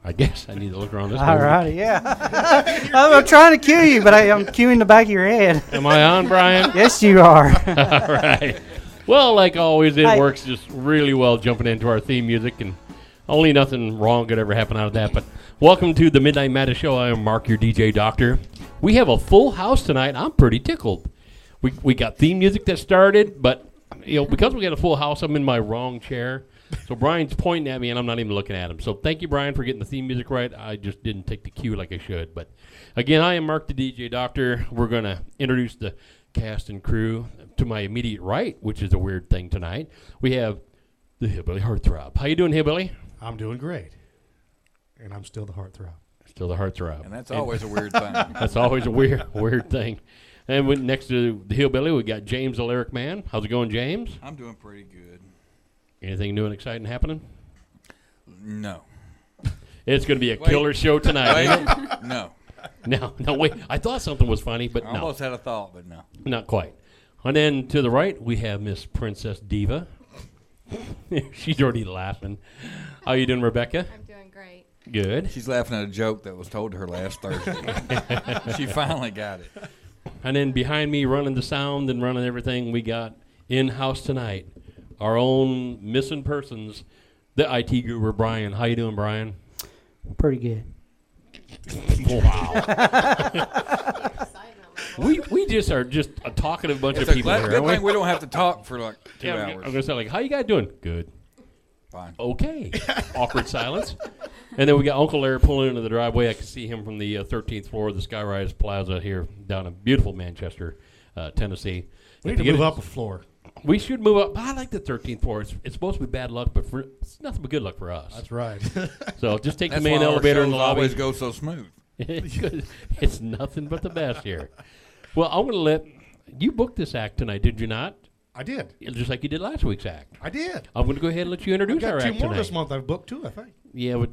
I guess I need to look around this way. All right, yeah. I'm trying to cue you, but I'm cueing the back of your head. Am I on, Brian? Yes, you are. All right. Well, like always, it works just really well jumping into our theme music, and only nothing wrong could ever happen out of that. But welcome to the Midnight Madness Show. I am Mark, your DJ doctor. We have a full house tonight. I'm pretty tickled. We got theme music that started, but because we got a full house, I'm in my wrong chair. So Brian's pointing at me, and I'm not even looking at him. So thank you, Brian, for getting the theme music right. I just didn't take the cue like I should. But again, I am Mark, the DJ doctor. We're going to introduce the cast and crew. To my immediate right, which is a weird thing tonight, we have the Hillbilly Heartthrob. How you doing, Hillbilly? I'm doing great. And I'm still the Heartthrob. Still the Heartthrob. And that's always a weird thing. That's always a weird thing. And next to the Hillbilly, we got James, the Lyric Man. How's it going, James? I'm doing pretty good. Anything new and exciting happening? No. It's going to be a killer show tonight. Wait. No. No, wait. I thought something was funny, but I almost had a thought, but no. Not quite. And then to the right, we have Miss Princess Diva. She's already laughing. How you doing, Rebecca? I'm doing great. Good. She's laughing at a joke that was told to her last Thursday. She finally got it. And then behind me, running the sound and running everything, we got in-house tonight, our own missing persons, the IT guru, Brian. How you doing, Brian? Pretty good. Wow. we just are just a talkative bunch of people here. Good thing we don't have to talk for like 2 hours. I'm going to say, like, how you guys doing? Good. Fine. Okay. Awkward silence. And then we got Uncle Larry pulling into the driveway. I can see him from the 13th floor of the Skyrise Plaza here down in beautiful Manchester, Tennessee. We need to move up a floor. We should move up. I like the 13th floor. It's supposed to be bad luck, but it's nothing but good luck for us. That's right. So just take That's the main why elevator our in the lobby. always go so smooth. It's nothing but the best here. Well, I'm going to let you book this act tonight, did you not? I did. Just like you did last week's act. I did. I'm going to go ahead and let you introduce our act tonight. I've got 2 more this month I've booked too, I think. Yeah, but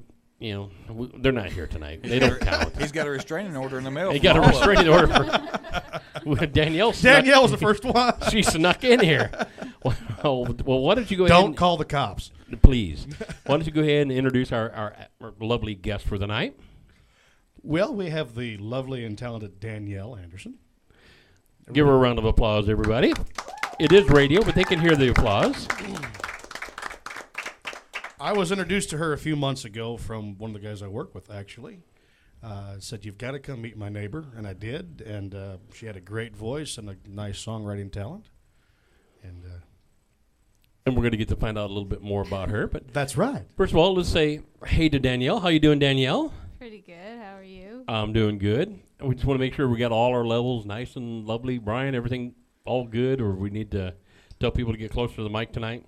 they're not here tonight. They don't count. He's got a restraining order in the mail. He got a restraining order for Danielle. Danielle was the first one. She snuck in here. Well, why don't you go ahead? Don't call the cops, please. Why don't you go ahead and introduce our lovely guest for the night? Well, we have the lovely and talented Danielle Anderson. Give her a round of applause, everybody. It is radio, but they can hear the applause. I was introduced to her a few months ago from one of the guys I work with, actually. Said, you've got to come meet my neighbor, and I did. And she had a great voice and a nice songwriting talent. And we're going to get to find out a little bit more about her. But that's right. First of all, let's say hey to Danielle. How you doing, Danielle? Pretty good. How are you? I'm doing good. We just want to make sure we got all our levels nice and lovely. Brian, everything all good, or we need to tell people to get closer to the mic tonight?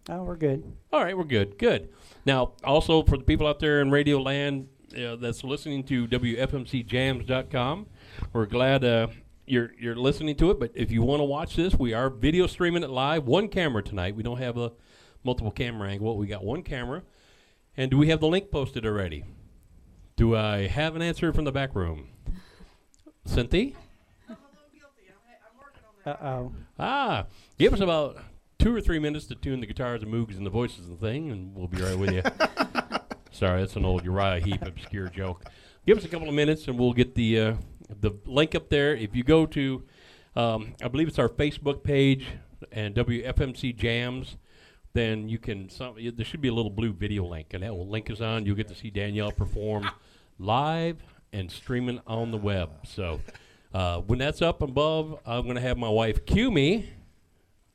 Oh, we're good. All right, we're good. Good. Now, also for the people out there in Radio Land that's listening to WFMCJams.com, we're glad you're listening to it. But if you want to watch this, we are video streaming it live. One camera tonight. We don't have a multiple camera angle. We got one camera. And do we have the link posted already? Do I have an answer from the back room? Cynthia? I'm a little guilty. I'm working on that. Uh-oh. Give us about 2 or 3 minutes to tune the guitars and moogs and the voices and the thing, and we'll be right with you. Sorry, that's an old Uriah Heep obscure joke. Give us a couple of minutes, and we'll get the link up there. If you go to, I believe it's our Facebook page and WFMC Jams, then you can. There should be a little blue video link, and that will link us on. You'll get to see Danielle perform live and streaming on the web. So when that's up above, I'm going to have my wife cue me,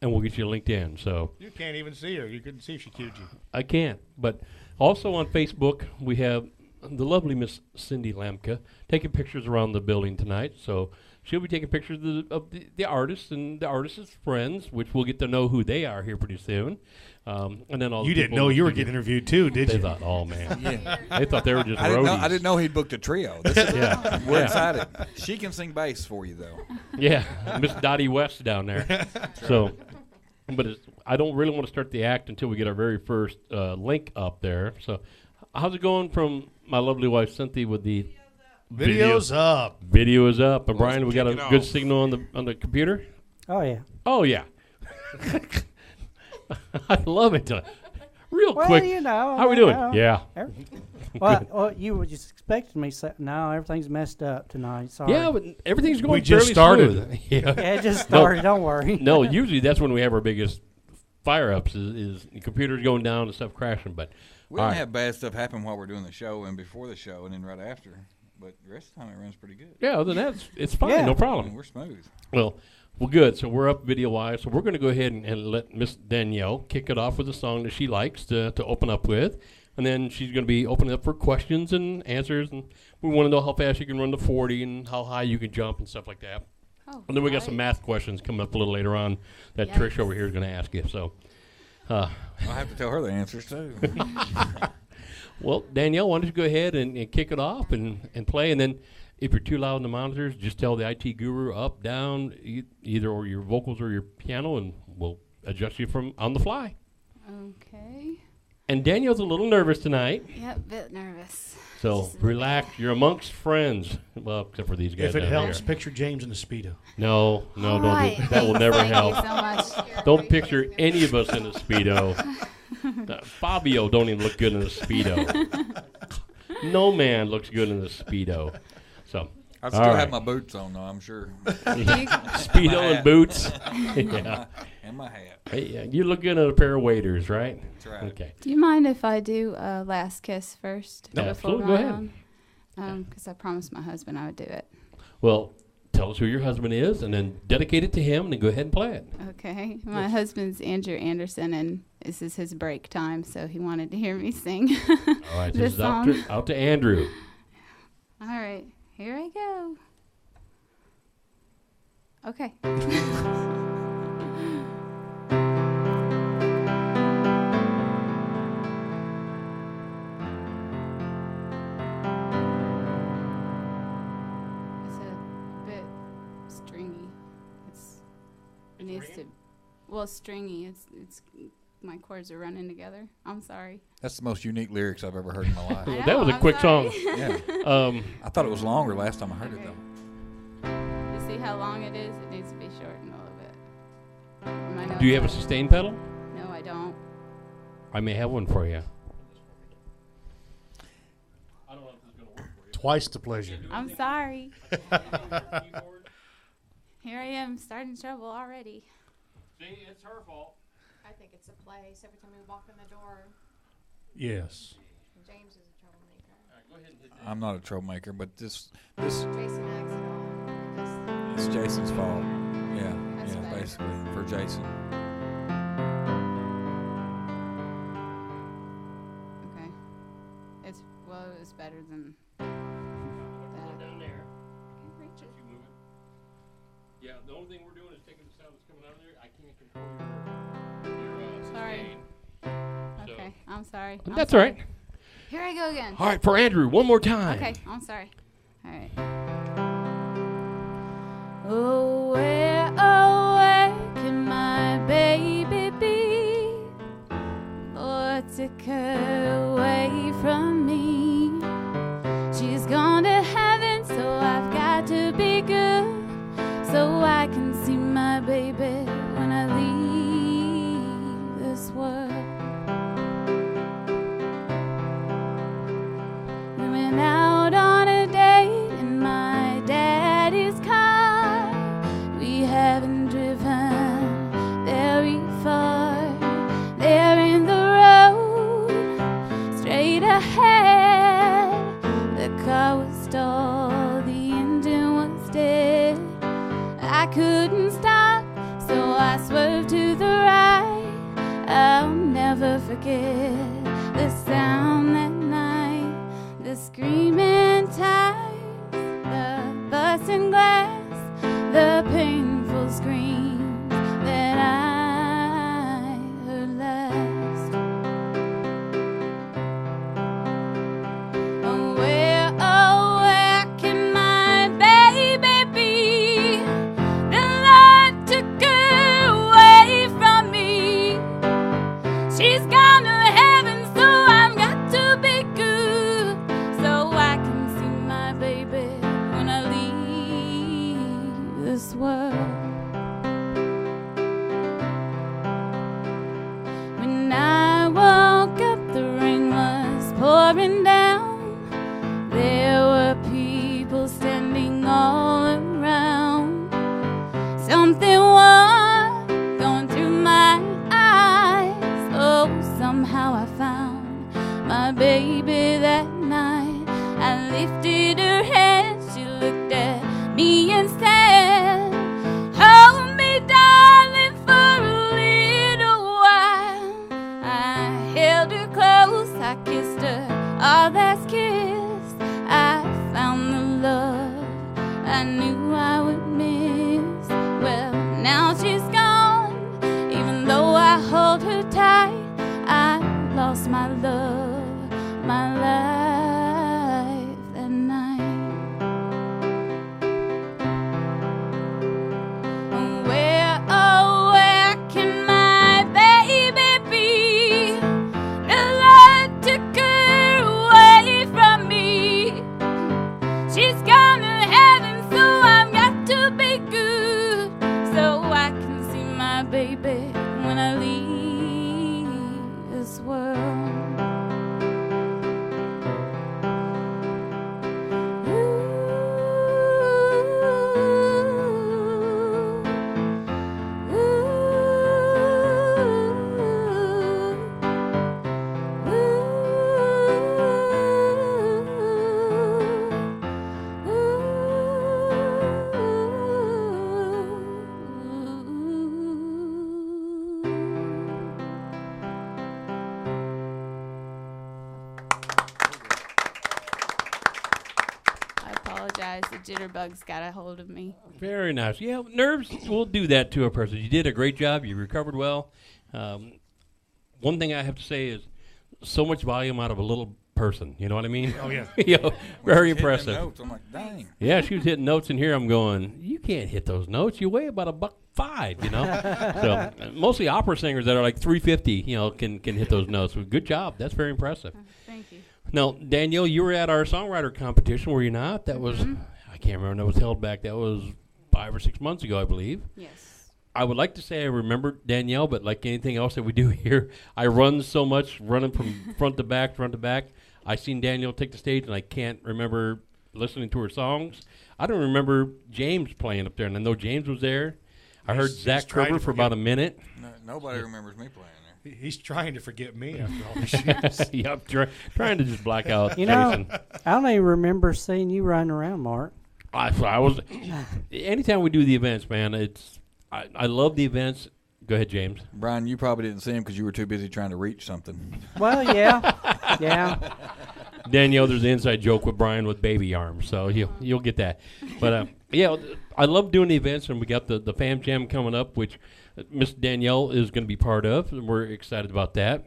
and we'll get you linked in. So you can't even see her. You couldn't see if she cued you. I can't. But also on Facebook, we have the lovely Miss Cindy Lamka taking pictures around the building tonight. So she'll be taking pictures of the artists and the artists' friends, which we'll get to know who they are here pretty soon. And then all you didn't know you were getting interviewed too, did you? They thought, oh man, they thought they were just roadies. I didn't know he'd booked a trio. We're excited. She can sing bass for you though. Yeah, Miss Dottie West down there. So, but I don't really want to start the act until we get our very first link up there. So, how's it going from my lovely wife Cynthia with the videos up? Video is up. And Brian, we got a good signal on the computer. Oh yeah. Oh yeah. I love it. Real real Well, quick. you know. How we doing? Yeah. Well, you were just expecting me to say, no, everything's messed up tonight. Sorry. Yeah, but everything's going We just fairly started. smooth. Yeah. Yeah, it just started. Don't worry. No, usually that's when we have our biggest fire-ups is the computers going down and stuff crashing. But We all don't right. have bad stuff happen while we're doing the show and before the show and then right after. But the rest of the time it runs pretty good. Yeah, other than that, it's fine. Yeah. No I problem. mean, we're smooth. Well, good. So we're up video-wise. So we're going to go ahead and let Miss Danielle kick it off with a song that she likes to open up with. And then she's going to be opening up for questions and answers. And we want to know how fast you can run the 40 and how high you can jump and stuff like that. Oh, And then we got some math questions coming up a little later on that Trish over here is going to ask you. So, I'll have to tell her the answers too. well, Danielle, why don't you go ahead and kick it off and play. And then if you're too loud in the monitors, just tell the IT guru up, down, either or your vocals or your piano, and we'll adjust you from on the fly. Okay. And Danielle's a little nervous tonight, Yep, bit nervous. so relax. You're amongst friends. Well, except for these guys If it down helps, here. picture James in a Speedo. No, All don't right. do that. Will never Thank help. you so much. Don't picture any of us in a Speedo. Fabio don't even look good in a Speedo. No man looks good in a Speedo. So, I still all have right. my boots on though, I'm sure. Speedo and boots. Yeah. And my hat. Hey, yeah, you look good in a pair of waders, right? That's right. Okay. Do you mind if I do a last kiss first? No, before absolutely. Go going ahead. on? Because I promised my husband I would do it. Well, tell us who your husband is, and then dedicate it to him, and then go ahead and play it. Okay. My husband's Andrew Anderson, and this is his break time, so he wanted to hear me sing. All right, This this is out to Andrew. All right. Here I go. Okay. It's a bit stringy. It needs to. Well, stringy. It's my chords are running together. I'm sorry. That's the most unique lyrics I've ever heard in my life. I That know, was a I'm quick sorry. song. Yeah. I thought it was longer last time I heard it Okay. though. You see how long it is? It needs to be shortened a little bit. Am I Do you have a notes sustain pedal? No, I don't. I may have one for you. Twice the pleasure. I'm sorry. Here I am, starting trouble already. See, it's her fault. I think it's a place. Every time we walk in the door, Yes. James is a troublemaker. Go ahead and hit that. I'm not a troublemaker, but this Jason acts it all. it's Jason's fault. Yeah, That's yeah, better. basically for Jason. Okay. It was better than that. Down there. I can't reach it. You move it. Yeah, the only thing we're doing is taking the sound that's coming out of there. I can't control your Sorry. sustain. So- Okay, I'm sorry. That's all right. Here I go again. All right, for Andrew, one more time. Okay, I'm sorry. All right. Oh, where can my baby be? Lord, took her away from me. She's gone to heaven, so I've got to be good, so I can see my baby when I leave this world. We went out on a date in my daddy's car. We haven't driven very far. There in the road, straight ahead. The car was stalled, the engine was dead. I couldn't stop, so I swerved to the right. I'll never forget the sound that night, the screaming tires, the busting glass, the painful screams that I heard last. Oh, where can my baby be? The Lord took her away from me. She's gone to heaven, so I've got to be good, so I can see my baby when I leave my baby that night. I lifted her hand, she looked at me and said, hold me, darling, for a little while. I held her close, I kissed her, all that's kissed. I found the love I knew I would miss. Well, now she's gone, even though I hold her tight. I lost my love, my life that night. Where, oh, where can my baby be? The Lord took her away from me. She's gone to heaven, so I've got to be good, so I can see my baby when I leave this world. The jitterbugs got a hold of me. Very nice. Yeah, nerves will do that to a person. You did a great job. You recovered well. One thing I have to say is so much volume out of a little person. You know what I mean? Oh, yeah. You know, very She's hitting impressive. them notes, I'm like, dang. Yeah, she was hitting notes in here. I'm going, you can't hit those notes. You weigh about $1.05, you know? So mostly opera singers that are like 350, you know, can hit those notes. Well, good job. That's very impressive. Thank you. Now, Danielle, you were at our songwriter competition, were you not? That was, I can't remember, that was held back. That was 5 or 6 months ago, I believe. Yes. I would like to say I remember Danielle, but like anything else that we do here, I run so much, running from front to back. I seen Danielle take the stage, and I can't remember listening to her songs. I don't remember James playing up there, and I know James was there. I heard Zach trying Kerber to for about a minute. No, nobody remembers me playing there. He's trying to forget me after all these years. Yep, trying to just black out You know, Jason. I don't even remember seeing you running around, Mark. I was. Anytime we do the events, man, I love the events. Go ahead, James. Brian, you probably didn't see him because you were too busy trying to reach something. Well, yeah. Danielle, there's an inside joke with Brian with baby arms, so you'll get that. But yeah, I love doing the events, and we got the Fam Jam coming up, which Miss Danielle is going to be part of, and we're excited about that.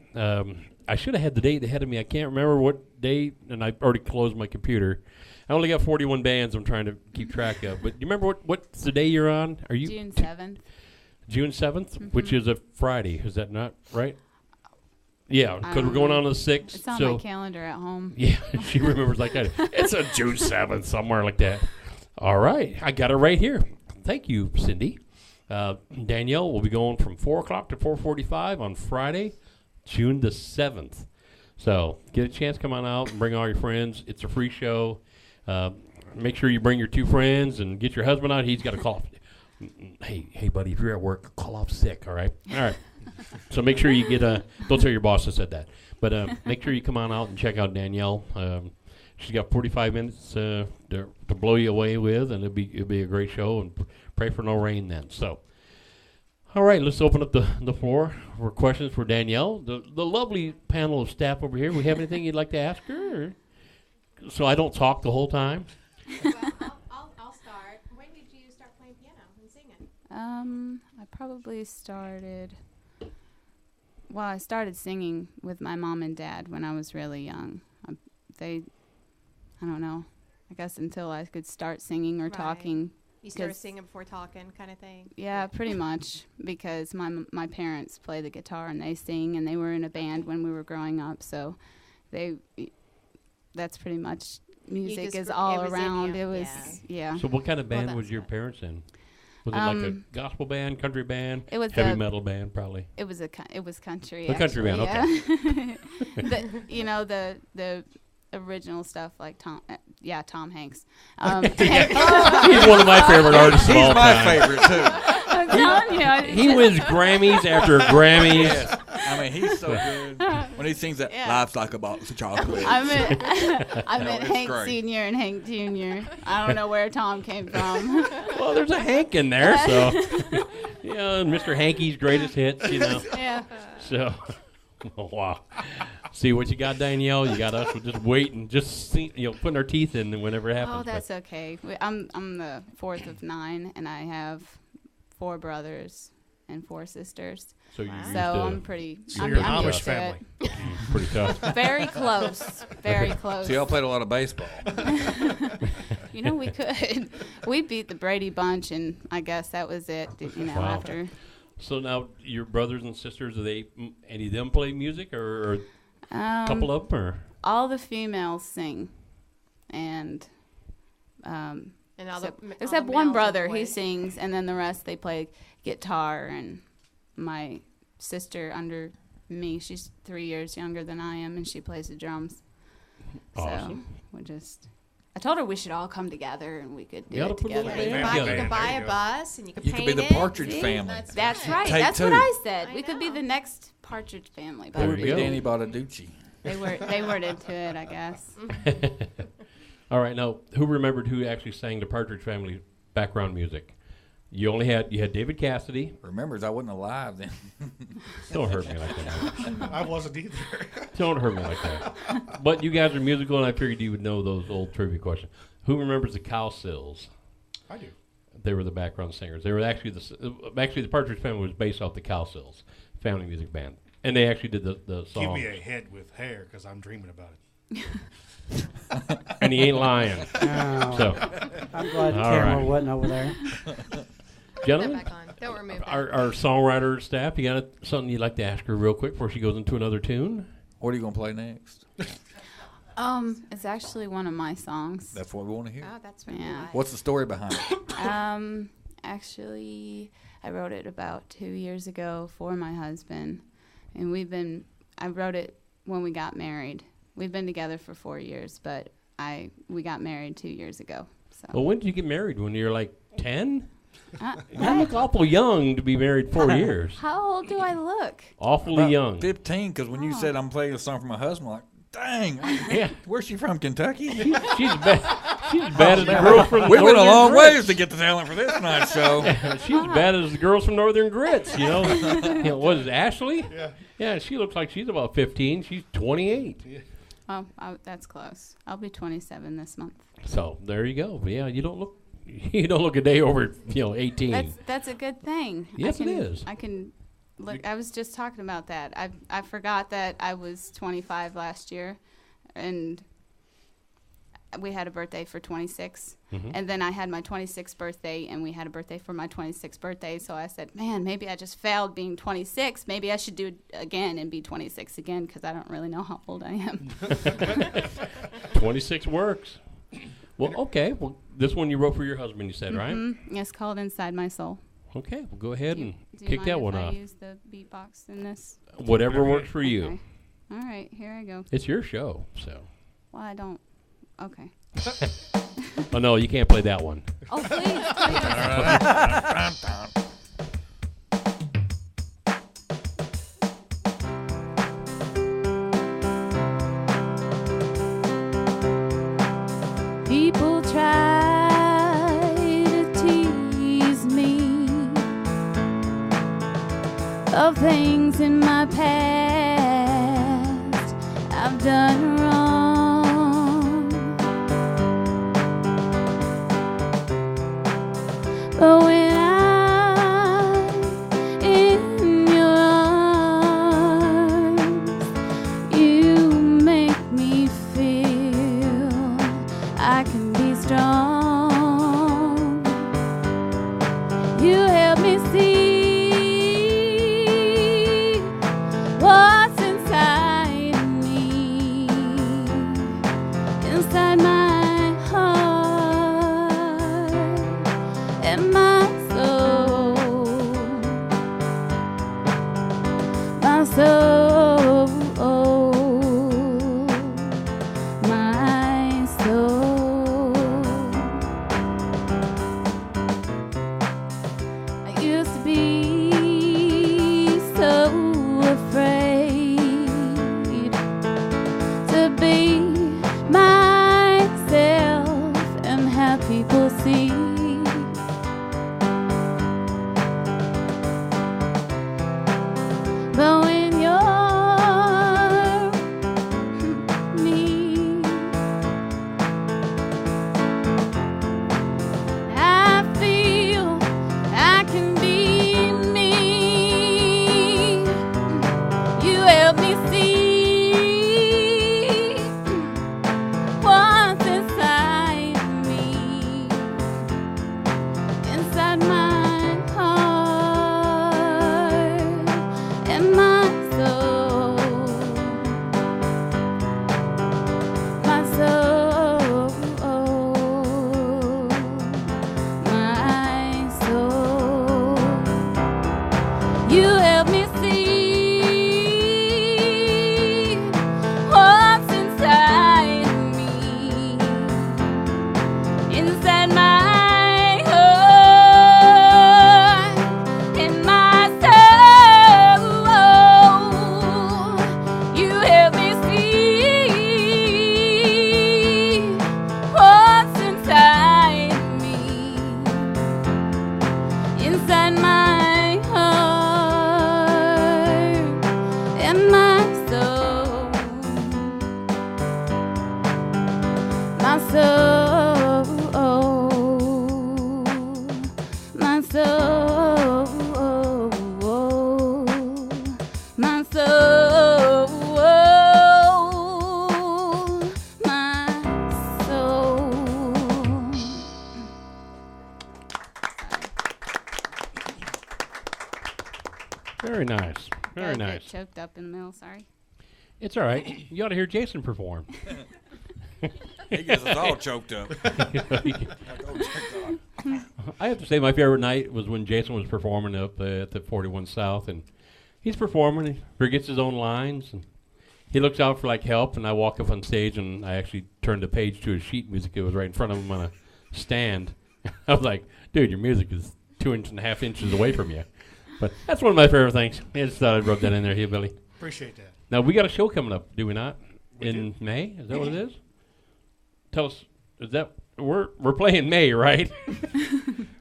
I should have had the date ahead of me. I can't remember what date, and I already closed my computer. I only got 41 bands I'm trying to keep track of. But do you remember what's the day you're on? Are you June 7th. June 7th, which is a Friday. Is that not right? Yeah, because we're going on the 6th. It's on so my calendar at home. yeah, she remembers like that. It's a June 7th, somewhere like that. All right, I got it right here. Thank you, Cindy. Danielle will be going from 4 o'clock to 4:45 on Friday, June the 7th. So get a chance, come on out and bring all your friends. It's a free show. Make sure you bring your 2 friends and get your husband out. He's got a call. Hey, buddy, if you're at work, call off sick, all right? All right. So make sure you get don't tell your boss I said that. But make sure you come on out and check out Danielle. She's got 45 minutes to blow you away with, and it'll be a great show, and pray for no rain then. So, all right, let's open up the floor for questions for Danielle. The lovely panel of staff over here. We have anything you'd like to ask her? Or, so I don't talk the whole time? Well, I'll start. When did you start playing piano and singing? I probably started. Well, I started singing with my mom and dad when I was really young. I don't know. I guess until I could start singing or Right. talking. You started singing before talking, kind of thing. Yeah, pretty much, because my parents play the guitar and they sing, and they were in a band when we were growing up. So, that's pretty much music just is it all was in around. you, It was yeah. So what kind of band that's was your good. parents in? Was it like a gospel band, country band, It was heavy metal band, probably? It was country. A country band, okay. the original stuff like Tom Hanks. He's one of my favorite artists of all He's my time. favorite, too. I'm telling you, He wins Grammys after Grammys. Yes. I mean, he's so good. When When he sings that, Yeah. life's like a box of chocolates. I meant it's Hank great. Sr. and Hank Jr. I don't know where Tom came from. Well, there's a Hank in there, so and Mr. Hanky's greatest hits, Yeah. So, oh, wow. See what you got, Danielle? You got us just waiting, just putting our teeth in whenever it happens. Oh, that's okay. I'm the fourth of 9, and I have 4 brothers and 4 sisters. So you So I'm pretty. I'm you're an I'm Amish used to family. it. pretty tough. Very close. Very close. So y'all played a lot of baseball. We could. We beat the Brady Bunch, and I guess that was it. Wow. After. So now your brothers and sisters, any of them play music or a couple of them? Or? All the females sing, and And all except the one males brother, play. he sings, and then the rest they play guitar. And my sister under me, she's 3 years younger than I am, and she plays the drums. Awesome. So I told her we should all come together and we could do You it gotta put a little together. band You together. can buy There a you go. bus and you can You paint could be it. the Partridge See? family. That's right. Take That's 2. what I said. I We could be know. the next Partridge family. There But we go. Danny Bonaducci. they were into it, I guess. All right, now who remembered who actually sang the Partridge Family background music? You had David Cassidy. Remembers I wasn't alive then. Don't hurt me like that. I wasn't either. Don't hurt me like that. But you guys are musical, and I figured you would know those old trivia questions. Who remembers the Cowsills? I do. They were the background singers. They were actually the Partridge Family was based off the Cowsills family music band, and they actually did the song. Give me a head with hair because I'm dreaming about it. And he ain't lying. Oh, So, I'm glad the All camera right. wasn't over there. Put that gentlemen, back on. Don't remove that. our songwriter staff, you got something you'd like to ask her real quick before she goes into another tune? What are you gonna play next? It's actually one of my songs. That's what we want to hear. Oh, that's what Yeah. you like. What's the story behind it? Actually, I wrote it about 2 years ago for my husband, and I wrote it when we got married. We've been together for 4 years, but we got married 2 years ago. So. Well, when did you get married? When you were like 10? Uh, You look awful young to be married 4 years. How old do I look? Awfully About young. 15, because when you said I'm playing a song for my husband, I'm like, dang, Yeah. where's she from, Kentucky? She's bad. She's bad as the girls from We went a Northern long Grits. ways to get the talent for this night's show. She's bad as the girls from Northern Grits, What is it, Ashley? Yeah. Yeah, she looks like she's about 15. She's 28. Oh, that's close. I'll be 27 this month. So there you go. Yeah, you don't look a day over 18. That's a good thing. Yes, it is. I can look. I was just talking about that. I forgot that I was 25 last year, and we had a birthday for 26, and then I had my 26th birthday, and we had a birthday for my 26th birthday. So I said, man, maybe I just failed being 26. Maybe I should do it again and be 26 again, because I don't really know how old I am. 26 works. Well, okay. Well, this one you wrote for your husband, you said, right? It's called Inside My Soul. Okay. Well, go ahead and Do you kick mind that if one I off. use the beatbox in this? Whatever works for you. Okay. All right, here I go. It's your show, so. Well, I don't. Okay. Oh no, you can't play that one. Oh, please. People try to tease me of things in my past I've done wrong, but when I'm in your arms, you make me feel I can be strong. You help me see what's inside of me, inside my heart and my soul, my soul, my soul. I used to be so afraid Very nice. Very Got a bit nice. choked up in the middle. Sorry. It's all right. You ought to hear Jason perform. He gets us all choked up. I have to say my favorite night was when Jason was performing up at the 41 South, and he's performing, he forgets his own lines, and he looks out for like help, and I walk up on stage, and I actually turned the page to his sheet music. It was right in front of him on a stand. I was like, dude, your music is 2.5 inches away from you. But that's one of my favorite things. I just thought I'd rub that in there, Hillbilly. Appreciate that. Now, we got a show coming up, do we not? We in do. May? Is that what it is? Tell us, is that, we're playing May, right?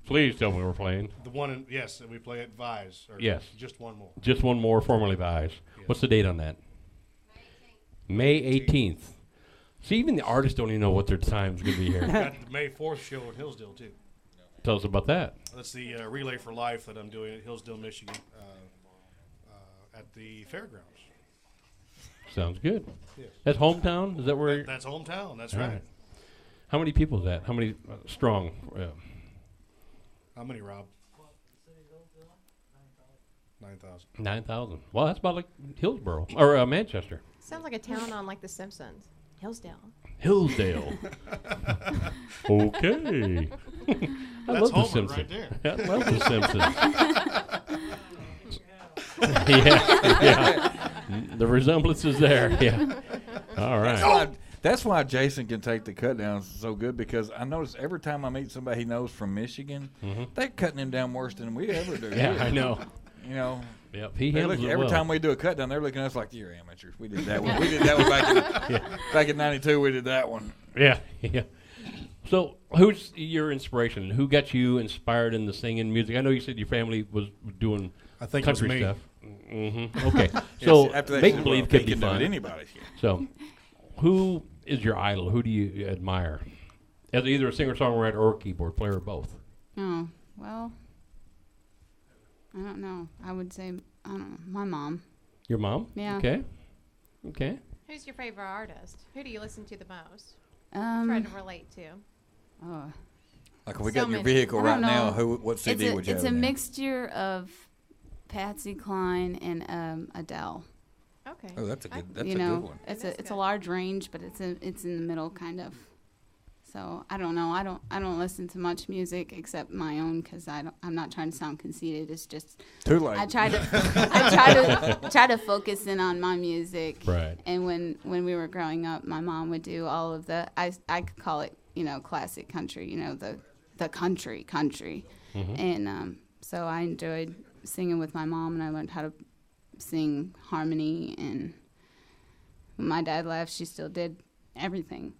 Please tell me we're playing. The one, yes, that we play at Vise. Or Yes. Just one more. Just one more, formerly Vise. Yes. What's the date on that? May 18th. See, even the artists don't even know what their time's going to be We've here. got the May 4th show in Hillsdale, too. Tell us about that. That's the Relay for Life that I'm doing at Hillsdale, Michigan, at the fairgrounds. Sounds good. Yes. That's hometown? Is that where? That's hometown. That's All right. right. How many people is that? How many strong? How many, Rob? 9,000. 9,000. Well, that's about like Hillsborough or Manchester. Sounds like a town on like The Simpsons. Hillsdale. Hillsdale. Okay. I That's love The Homer Simpsons. right there. I love The Simpsons. yeah. The resemblance is there. Yeah. All right. That's why Jason can take the cut downs so good, because I notice every time I meet somebody he knows from Michigan, they're cutting him down worse than we ever do. Yeah, I know. You know, Yep. He they handles look, it every well. time we do a cut down, they're looking at us like, you're amateurs. We did that one. We did that one back in '92. We did that one. Yeah. Yeah. So, who's your inspiration? Who got you inspired in the singing music? I know you said your family was doing I think it was country me. stuff. Okay. So, Yes, after that, make she believe said, could they be can do it, fun. anybody. So, who is your idol? Who do you admire? As either a singer-songwriter or a keyboard player or both? Oh, well, I don't know. I would say, I don't know, my mom. Your mom? Yeah. Okay. Okay. Who's your favorite artist? Who do you listen to the most? Try to relate to. Oh, Like if we So got in your many. vehicle I right don't now, know. what CD would you have? it's a in there? mixture of Patsy Cline and Adele. Okay. Oh, that's a good. That's you a know, good one. it's That is a good. large range, but it's in the middle kind of. So I don't know. I don't listen to much music except my own, because I'm not trying to sound conceited. It's just Too late. I try to try to focus in on my music. Right. And when we were growing up, my mom would do all of the I could call it, you know, classic country, you know, the country. Mm-hmm. And so I enjoyed singing with my mom, and I learned how to sing harmony. And when my dad left, she still did everything.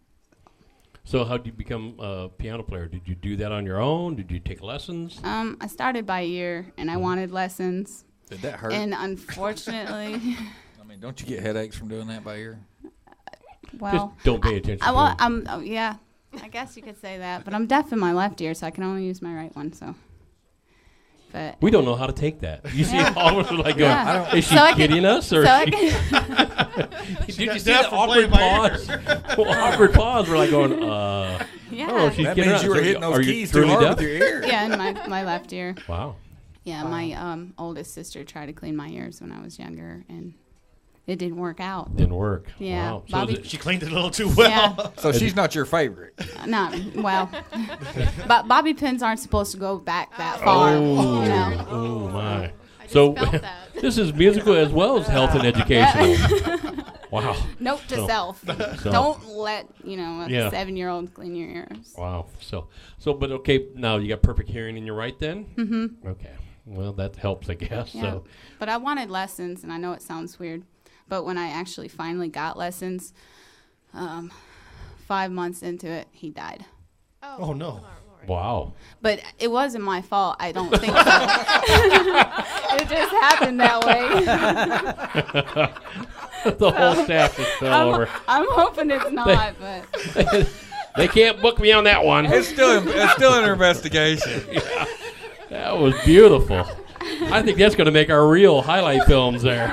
So how did you become a piano player? Did you do that on your own? Did you take lessons? I started by ear, and I wanted lessons. Did that hurt? And unfortunately, I mean, don't you get headaches from doing that by ear? well, Just don't pay attention. yeah, I guess you could say that. But I'm deaf in my left ear, so I can only use my right one. So, but We don't know how to take that. You see, Yeah. all of us are like going, Yeah. is she So I can- kidding us? Or so I is she- can, did you got see deaf that from awkward playing by pause? awkward pause. We're like going, yeah, oh, she's That kidding means us. you were Are hitting those are you keys too truly hard deaf? with your ear. yeah, in my left ear. Wow. Yeah, my oldest sister tried to clean my ears when I was younger, and it didn't work out. Didn't work. Yeah, Wow. So Bobby- is it- She cleaned it a little too well. Yeah, So she's not your favorite. not well. But bobby pins aren't supposed to go back that far. Oh, You know. oh my. I just So felt that. this is musical as well as health and educational. Wow. Note to So- self: so- don't let a Yeah. 7-year-old clean your ears. Wow. So, but okay, now you got perfect hearing in your right then? Mm-hmm. Okay. Well, that helps, I guess. Yeah. So, But I wanted lessons, and I know it sounds weird, but when I actually finally got lessons, 5 months into it, he died. Oh, no. Lord. wow. But it wasn't my fault. I don't think so. It just happened that way. The whole staff just fell over. I'm hoping it's not, but They can't book me on that one. It's still in investigation. That was beautiful. I think that's going to make our real highlight films there.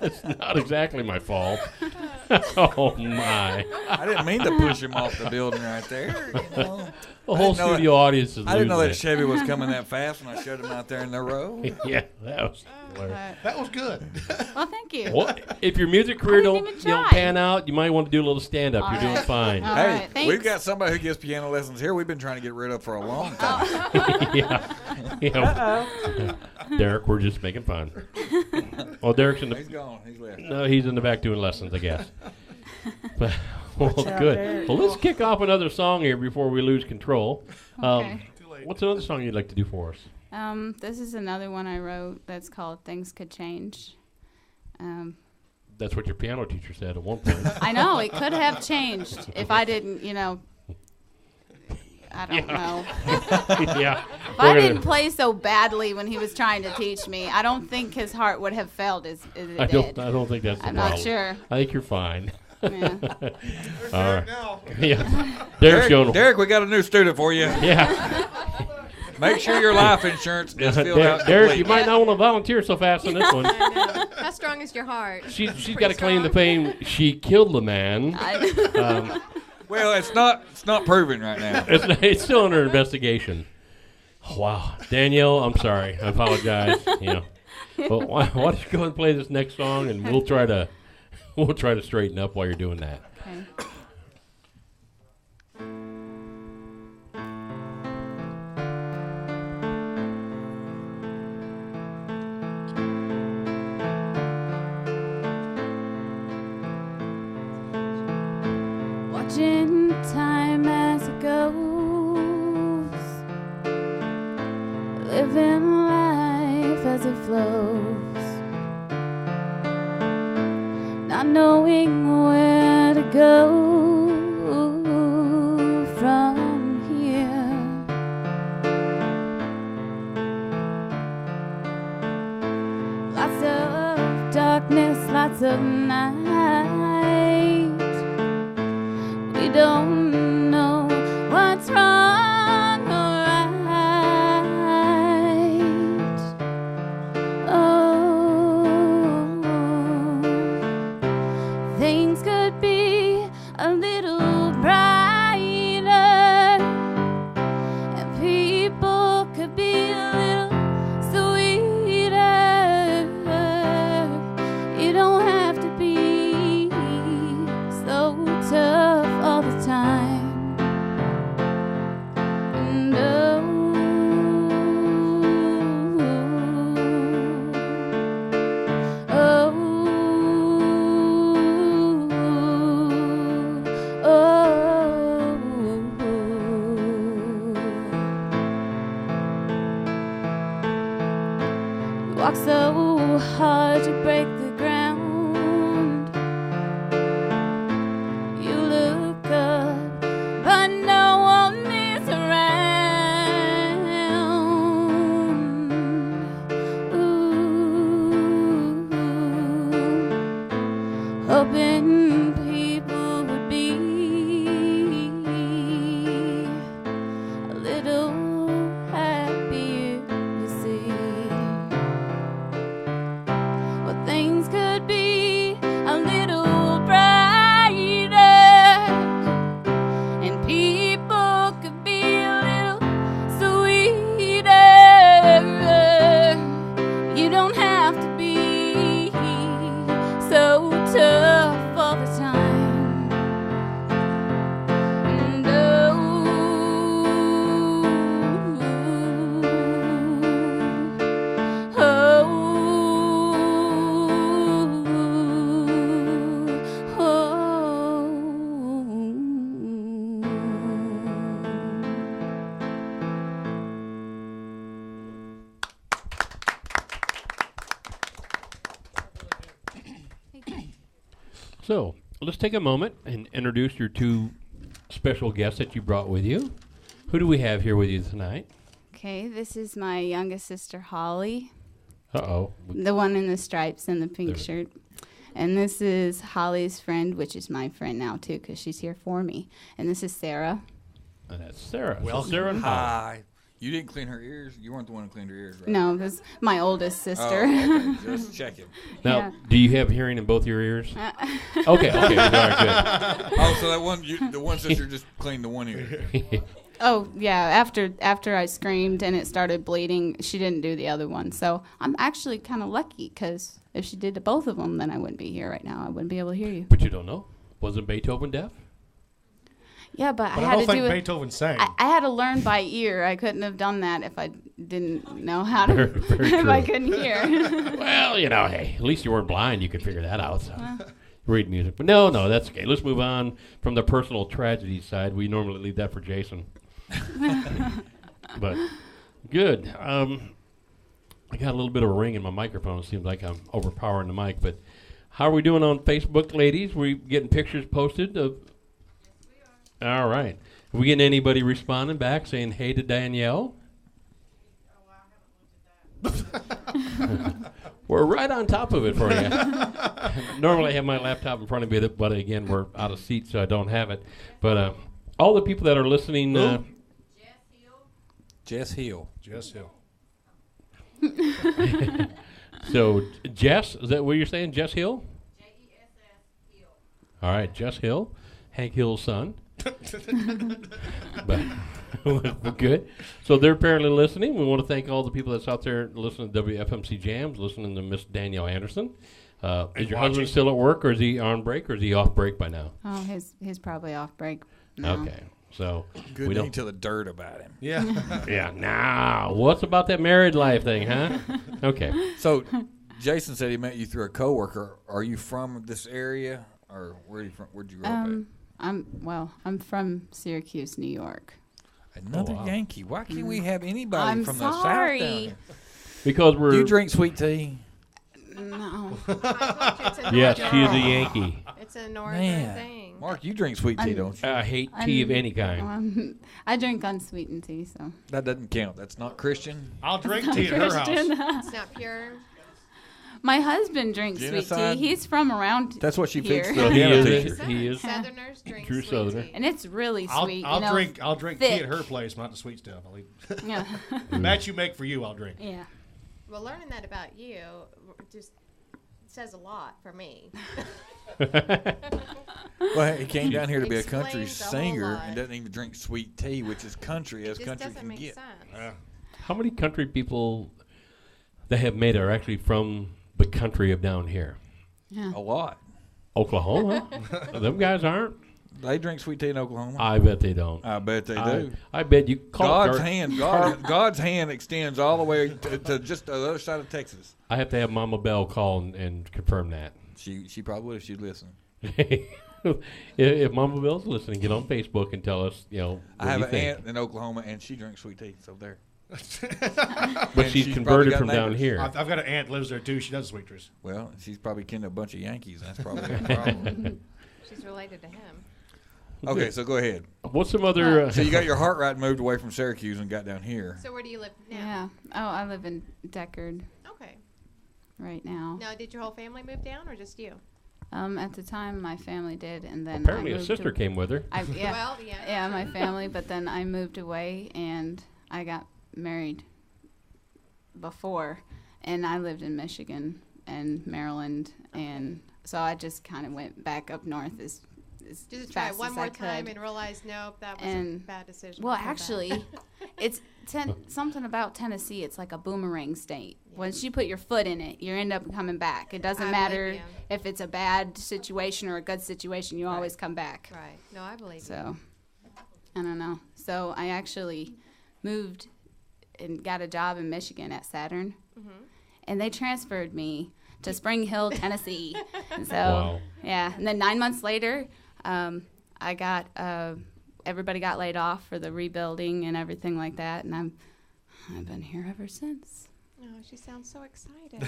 It's not exactly my fault. Oh, my. I didn't mean to push him off the building right there. You know. The whole studio audience is I didn't know that losing Chevy was coming that fast when I showed him out there in the road. it. Yeah, that was hilarious. That was good. Well, thank you. Well, if your music career didn't don't even you don't try. pan out, you might want to do a little stand-up. You're doing fine. All Hey, right, thanks. we've got somebody who gives piano lessons here. We've been trying to get rid of for a long time. Yeah. Derek, we're just making fun. Well, Derek's in He's the gone. He's left. no, he's in the back doing lessons, I guess. But well, out, good. Derek. Well, let's kick off another song here before we lose control. Okay. What's another song you'd like to do for us? This is another one I wrote that's called "Things Could Change." That's what your piano teacher said at one point. I know it could have changed if I didn't, I don't know. Yeah. If I didn't play so badly when he was trying to teach me, I don't think his heart would have failed as it I did. don't think that's the I'm problem. not sure. I think you're fine. Yeah. All right. Yeah. Derek's going. Derek, we got a new student for you. Yeah. Make sure your life insurance is filled out Derek, you complete. might not want to volunteer so fast on this one. I know. How strong is your heart? She's got to claim the fame. She killed the man. Well, it's not proven right now. It's still under investigation. Wow, Danielle, I'm sorry. I apologize. But why don't you go ahead and play this next song, and we'll try to straighten up while you're doing that. Okay. Watching time as it goes, living life as it flows, not knowing where to go from here. Lots of darkness, lots of night. We don't know what's wrong or right. Oh, things could be a little brighter, and people could be a little sweeter. You don't have to be so tough all the time. And you walk so hard to break the ground. You look up, but no one is around. Ooh, hoping people would be a little happier, you see. Well, things could be a little brighter, and people could be a little sweeter. You don't have to be so tough all the time. And So let's take a moment and introduce your two special guests that you brought with you. Who do we have here with you tonight? Okay, this is my youngest sister, Holly, Uh-oh. the one in the stripes and the pink There. shirt. And this is Holly's friend, which is my friend now, too, because she's here for me. And this is Sarah. And that's Sarah. So Welcome. Sarah and Holly. Hi. You didn't clean her ears? You weren't the one who cleaned her ears, right? No, this is my oldest sister. Oh, okay. Just checking. Now, Yeah. do you have hearing in both your ears? Okay. All right, Oh, so that one, the one sister just cleaned the one ear. good. Oh, yeah. After I screamed and it started bleeding, she didn't do the other one. So I'm actually kind of lucky because if she did to both of them, then I wouldn't be here right now. I wouldn't be able to hear you. But you don't know. Wasn't Beethoven deaf? Yeah, but But I I had don't to think do it. Beethoven sang. I had to learn by ear. I couldn't have done that if I didn't know how to. Very if I true. couldn't hear. Well, hey, at least you weren't blind. You could figure that out. So. Read music. But no, that's okay. Let's move on from the personal tragedy side. We normally leave that for Jason. But good. I got a little bit of a ring in my microphone. It seems like I'm overpowering the mic. But how are we doing on Facebook, ladies? We getting pictures posted of... All right. Are we getting anybody responding back saying hey to Danielle? We're right on top of it for you. Normally I have my laptop in front of me, but again, we're out of seat, so I don't have it. But all the people that are listening... Jess Hill. Jess Hill. So, Jess, is that what you're saying? Jess Hill? Jess Hill. All right, Jess Hill, Hank Hill's son. But good. So they're apparently listening. We want to thank all the people that's out there listening to WFMC Jams, listening to Miss Danielle Anderson. Is your husband still at work, or is he on break, or is he off break by now? Oh, he's probably off break now. Okay, so Good we thing don't. to the dirt about him. Yeah. Yeah, now what's about that married life thing, huh? Okay. So, Jason said he met you through a coworker. Are you from this area, or where are you from? Where'd you grow up at? I'm from Syracuse, New York. Another wow. Yankee. Why can't we have anybody I'm from the sorry. South down here? Because we're. Do you drink sweet tea? No. Yes, she is a Yankee. It's a northern Man. thing. Mark, you drink sweet tea, don't you? I hate tea of any kind. I drink unsweetened tea, so. That doesn't count. That's not Christian. I'll drink tea at her house. It's not pure. My husband drinks Genocide? sweet tea. He's from around That's what she here. fixed So the he piano is teacher. it. He is. Southerners drink True sweet Southerner. tea. And it's really sweet. I'll drink tea thick. at her place, not the sweet stuff. I'll eat. Yeah. That you make for you, I'll drink. Yeah. Well, learning that about you just says a lot for me. Well, he came down here to be a country Explains a whole singer lot. and doesn't even drink sweet tea, which is country as It just country doesn't can make get. sense. How many country people that have made it are actually from the country of down here? Yeah. A lot. Oklahoma? Them guys aren't. They drink sweet tea in Oklahoma. I bet they don't. I bet they do. I bet you. God's hand extends all the way to just the other side of Texas. I have to have Mama Bell call and confirm that. She probably would if she'd listen. if Mama Bell's listening, get on Facebook and tell us. What I have you an think. aunt in Oklahoma, and she drinks sweet tea. So there. But she's she's converted probably from got down neighbors. here. I've got an aunt lives there too. She does sweet trees. Well, she's probably kin to a bunch of Yankees. That's probably a problem. She's related to him. Okay, so go ahead. What's some other? So you got your heart right and moved away from Syracuse and got down here. So where do you live now? Yeah. Oh, I live in Deckard Okay. right now. Now, did your whole family move down or just you? At the time, my family did, and then Apparently, I a moved sister came with her. Yeah. Well, yeah. Yeah, my family, but then I moved away and I got married before, and I lived in Michigan and Maryland, and so I just kind of went back up north as Just try it fast one as more I time could. and realize, nope, that was a And- bad decision. Well, Go back. actually, it's something about Tennessee. It's like a boomerang state. Once you put your foot in it, you end up coming back. It doesn't I matter believe you. if it's a bad situation or a good situation. You always come back. Right. No, I believe you. So, I don't know. So I actually moved and got a job in Michigan at Saturn, and they transferred me to Spring Hill, Tennessee. And so, Wow. yeah. And then 9 months later, I got everybody got laid off for the rebuilding and everything like that, and I've been here ever since. Oh, she sounds so excited.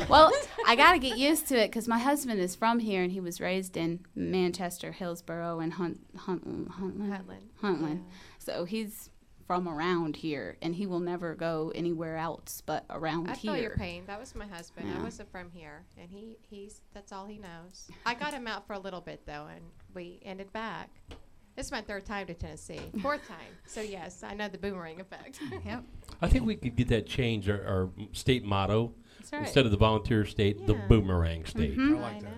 Well, I got to get used to it because my husband is from here, and he was raised in Manchester, Hillsborough, and Huntland. Yeah. So he's from around here, and he will never go anywhere else but around I here. feel your pain. That was my husband. I Yeah. wasn't from here, and he's that's all he knows. I got him out for a little bit though, and we ended back. This is my 3rd time to Tennessee. 4th time. So, yes, I know the boomerang effect. Yep. I think we could get that changed, our state motto. That's right. Instead of the volunteer state, the Yeah. boomerang state. I like I that. know.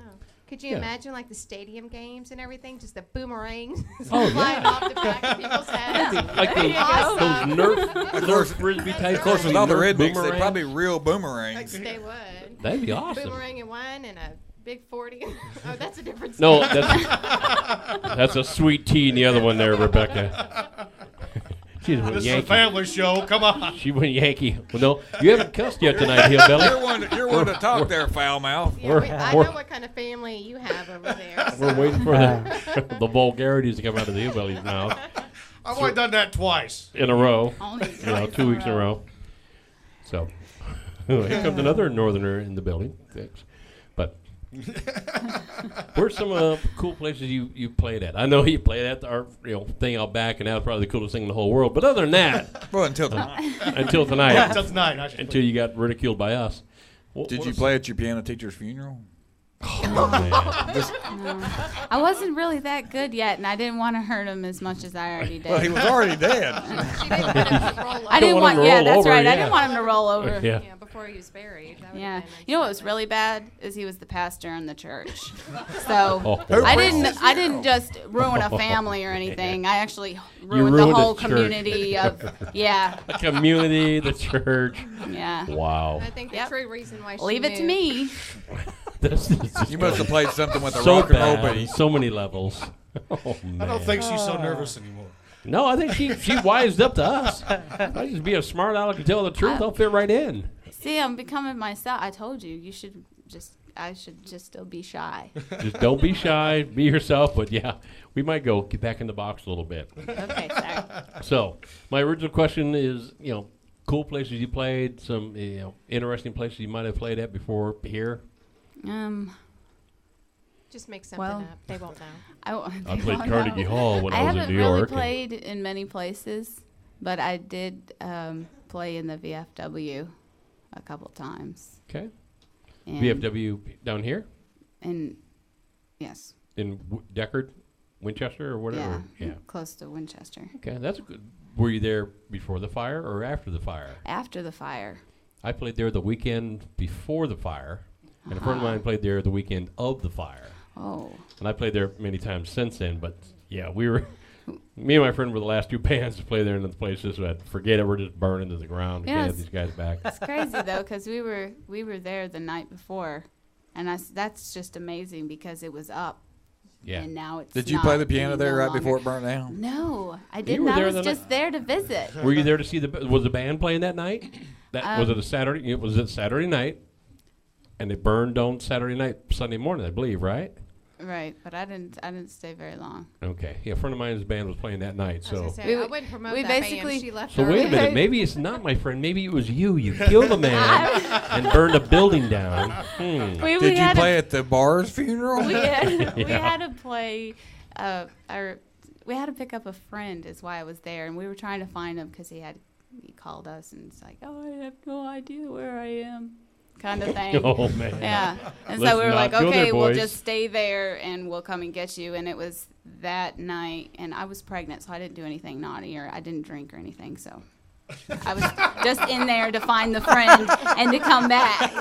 Could you Yeah. imagine, like, the stadium games and everything? Just the boomerangs Oh, flying yeah. off the back of people's heads. Like those Nerf frisbee type. Of course, with all the Nerf rednecks, they're boomerangs. probably real boomerangs. They would. That'd be awesome. Boomerang in one and a big 40. Oh, that's a different No, story. that's a sweet tea in the other one there, Rebecca. She's a This is a Yankee. family show. Come on. She went Yankee. Well, no, you haven't cussed yet tonight, Hillbilly. You're one to talk there, foul mouth. Yeah, I we're- know what kind of family you have over there. We're waiting for the vulgarities to come out of the Hillbilly's mouth I've only done that twice. in a row. Only 2 weeks in a row. So, here comes another Northerner in the building. Thanks. But where's some of the cool places you played at? I know you played at our thing out back, and that was probably the coolest thing in the whole world. But other than that, Well, until tonight. until tonight, Until tonight. I should until you got ridiculed by us. Did you play at your piano teacher's funeral? Oh, man. I wasn't really that good yet, and I didn't want to hurt him as much as I already did. Well, he was already dead. She didn't want him to roll over. I didn't want want. him to Yeah, roll that's over, right. I yeah. didn't want him to roll over. Yeah. Yeah, before he was buried. That would've Yeah. been nice You know what to was know. really bad is he was the pastor in the church. So Oh, I didn't just ruin a family or anything. I actually ruined ruined the whole a church. community of the community, the church. yeah. Wow. I think the Yep. true reason why she Leave it to moved- me. This is just You must have played something with a so rock and roll bad buddy. on so many levels. Oh, man. I don't think she's so nervous anymore. No, I think she wised up to us. I just be a smart aleck and tell the truth. I'll fit right in. See, I'm becoming myself. I told you. I should just still be shy. Just don't be shy. Be yourself. But yeah, we might get back in the box a little bit. Okay, sorry. So my original question is, cool places you played, some interesting places you might have played at before here. Just make something Well- up. They won't know. I played Carnegie Hall when I was haven't in New really York. played in many places, but I did play in the VFW a couple times. Okay. And VFW down here And yes. in Deckard, Winchester, or whatever. Yeah. Close to Winchester. Okay, that's a good. Were you there before the fire or after the fire? After the fire. I played there the weekend before the fire, and a friend of mine played there the weekend of the fire. Oh. And I played there many times since then, but yeah, me and my friend were the last two bands to play there in the places. So I'd forget it, we're just burning to the ground. We Yeah, can't have these guys back. It's crazy though, because we were there the night before, and that's just amazing because it was up. Yeah. And now it's Did you not play the piano any there no right longer. before it burnt down? No, I You didn't. were I there was the just there to visit. Were you there to see was the band playing that night? Was it a Saturday? It was a Saturday night, and it burned on Saturday night, Sunday morning, I believe, right? Right, but I didn't stay very long. Okay. Yeah, a friend of mine's band was playing that night, I so. was gonna say, We- I wouldn't promote we that basically- band. She left So early. wait a minute. Maybe it's not my friend. Maybe it was you. You killed a man and burned a building down. Did you play at the bar's funeral? We Yeah. had to play. We had to pick up a friend. Is why I was there, and we were trying to find him because he called us and it's like, oh, I have no idea where I am, kind of thing. Oh man. Yeah, and Let's so we were not like, go there, okay, we'll boys. just stay there and we'll come and get you. And it was that night, and I was pregnant, so I didn't do anything naughty or I didn't drink or anything. So I was just in there to find the friend and to come back.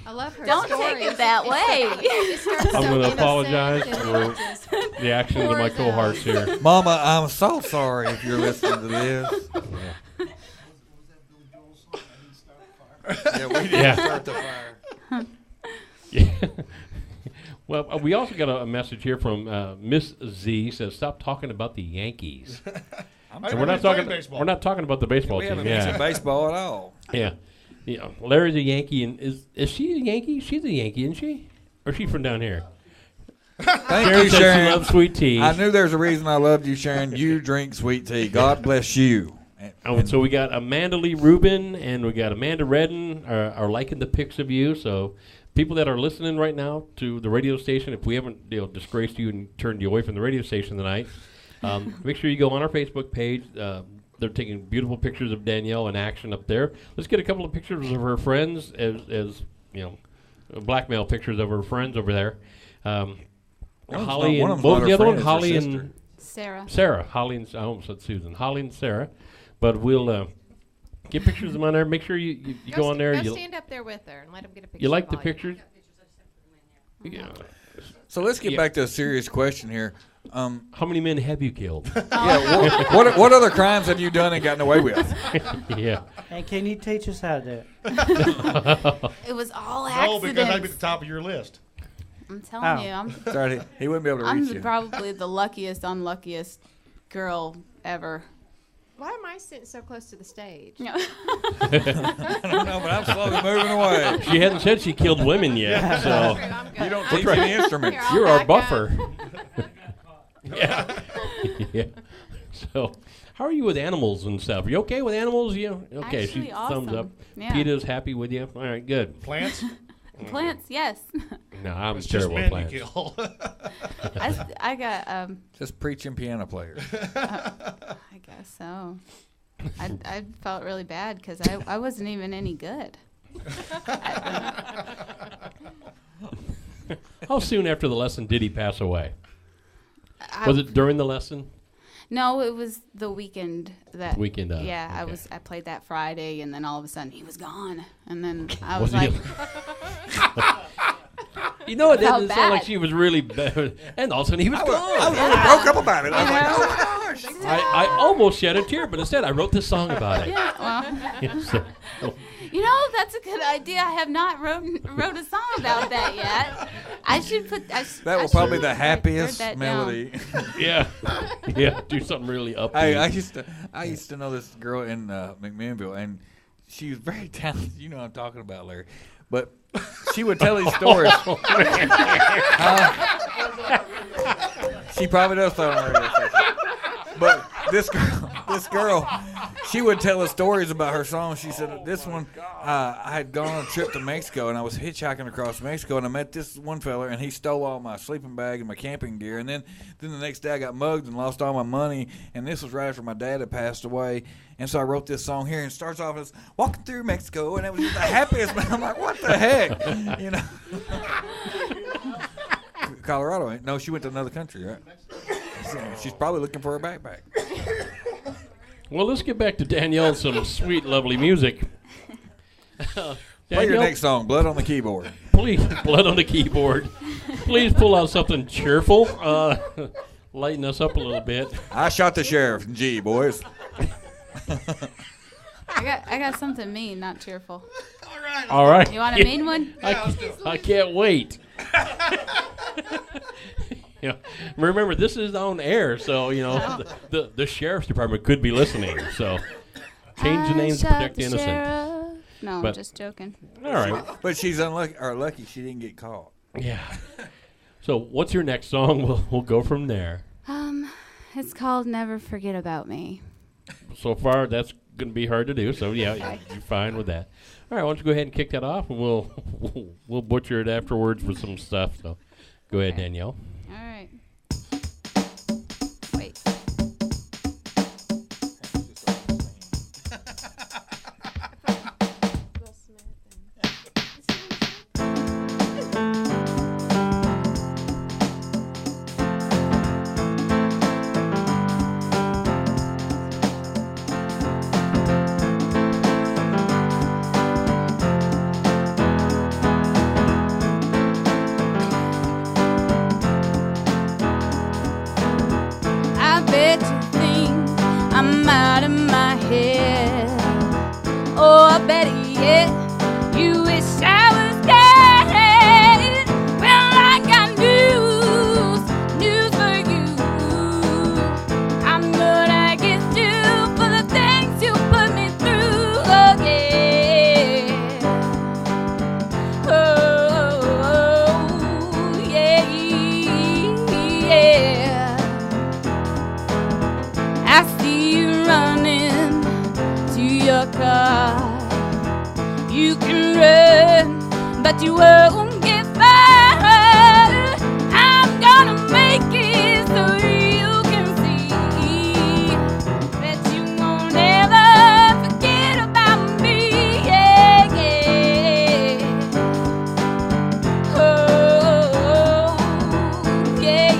I love her Don't stories. take it that way. It starts so I'm going to innocent apologize and for then just- the actions of my Poor cohorts here. Mama, I'm so sorry if you're listening to this. Yeah, we didn't Yeah. start the fire. Yeah. Well, we also got a message here from Miss Z. Says, "Stop talking about the Yankees." And we're not talking. Baseball. We're not talking about the baseball We team. haven't mentioned Yeah. baseball at all. Yeah. Yeah. Larry's a Yankee, and is she a Yankee? She's a Yankee, isn't she? Or is she from down here? Thank Sharon you, says she Sharon. loves sweet tea. I knew there's a reason I loved you, Sharon. You drink sweet tea. God bless you. Oh, so we got Amanda Lee Rubin and we got Amanda Redden are liking the pics of you. So people that are listening right now to the radio station, if we haven't disgraced you and turned you away from the radio station tonight, make sure you go on our Facebook page. They're taking beautiful pictures of Danielle in action up there. Let's get a couple of pictures of her friends as blackmail pictures of her friends over there. Holly one and of them's what not was the her other one? friend, it's her Holly sister. and Sarah. Sarah. Holly and I almost said Susan. Holly and Sarah. But we'll get pictures of them on there. Make sure you go on there. Go stand up there with her and let them get a picture. You like of the all you. pictures? Yeah. So let's get back to a serious question here. How many men have you killed? Yeah, what other crimes have you done and gotten away with? Yeah. And can you teach us how to do it? It was all No, accidents. because I'd be at the top of your list. I'm telling Oh. you, I'm Sorry, he wouldn't be able to I'm reach you. probably the unluckiest girl ever. Why am I sitting so close to the stage? I don't know, but I'm slowly moving away. She hasn't said she killed women yet, so I'm good. You don't teach me the instruments. Here, I'll you're our back buffer. Yeah. Yeah. So, how are you with animals and stuff? Are you okay with animals? Yeah. Okay. Actually, She awesome. thumbs up. Yeah. PETA's happy with you. All right. Good. Plants? Plants, yes. No, I'm It's just terrible at men you plants. kill. I got Just preaching piano players. I guess so. I felt really bad because I wasn't even any good. How soon after the lesson did he pass away? Was it during the lesson? No, it was the weekend that Weekend of, Yeah, okay. I played that Friday, and then all of a sudden he was gone, and then I Was was he- like, You know, it Felt didn't sound like bad. she was really bad. And all of a sudden he was I gone. really broke up about it. I was You like, know? oh my gosh. I almost shed a tear, but instead I wrote this song about it. yeah, well, Yeah, so- you know, that's a good idea. I have not wrote a song about that yet. I should put. That will probably be the happiest that melody. yeah. Yeah. Do something really upbeat. I used to know this girl in McMinnville, and she was very talented. You know what I'm talking about, Larry. But she would tell these stories. She probably does throw on radio station. But this girl, she would tell us stories about her songs. She said, this one, I had gone on a trip to Mexico, and I was hitchhiking across Mexico, and I met this one fella, and he stole all my sleeping bag and my camping gear. And then the next day I got mugged and lost all my money, and this was right after my dad had passed away. And so I wrote this song here, and it starts off as walking through Mexico, and it was just the happiest. I'm like, what the heck? You know. Colorado, ain't? No, she went to another country, right? She's probably looking for her backpack. Well, let's get back to Danielle and some sweet, lovely music. Play your Danielle, next song, Blood on the Keyboard. please, blood on the keyboard. Please pull out something cheerful. Lighten us up a little bit. I shot the sheriff. Gee, boys. I got something mean, not cheerful. All right. You want a mean one? I can't wait. Yeah. Remember, this is on air, so the sheriff's department could be listening. So change the names to I protect the shot innocent. sheriff. No, But- I'm just joking. All right. But she's unlucky, or lucky she didn't get caught. Yeah. So what's your next song? We'll go from there. It's called Never Forget About Me. So far, that's going to be hard to do. So yeah, you're fine with that. All right. Why don't you go ahead and kick that off, and we'll butcher it afterwards with some stuff. So go ahead, Danielle. All right. Wait. Will Smith I bet you think I'm out of my head. Oh, I bet yeah, you wish I was dead. Well, I got news for you. I'm gonna get you for the things you put me through. Oh yeah. Oh yeah, yeah. I see you running to your car. You can run, but you won't get far. I'm gonna make it so you can see that you won't ever forget about me. Yeah, yeah. Oh, yeah.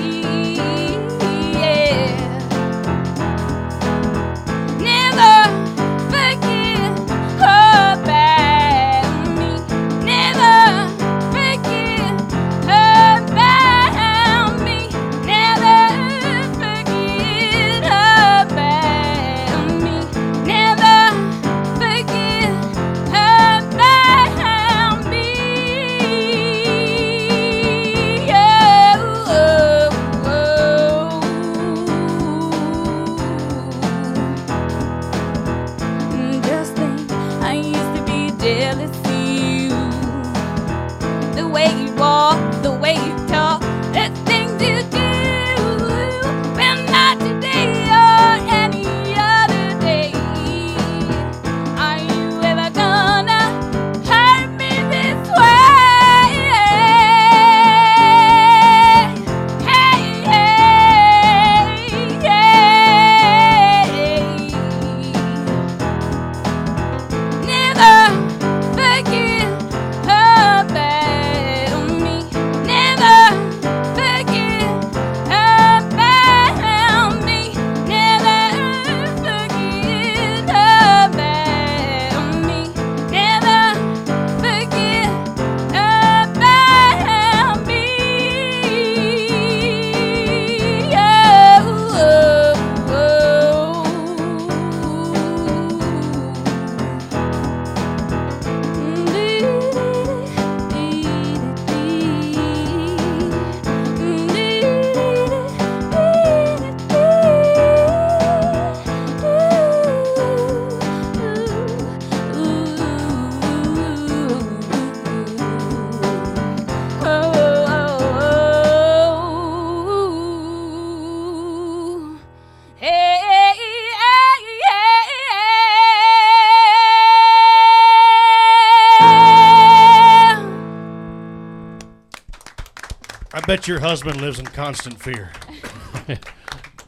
bet your husband lives in constant fear.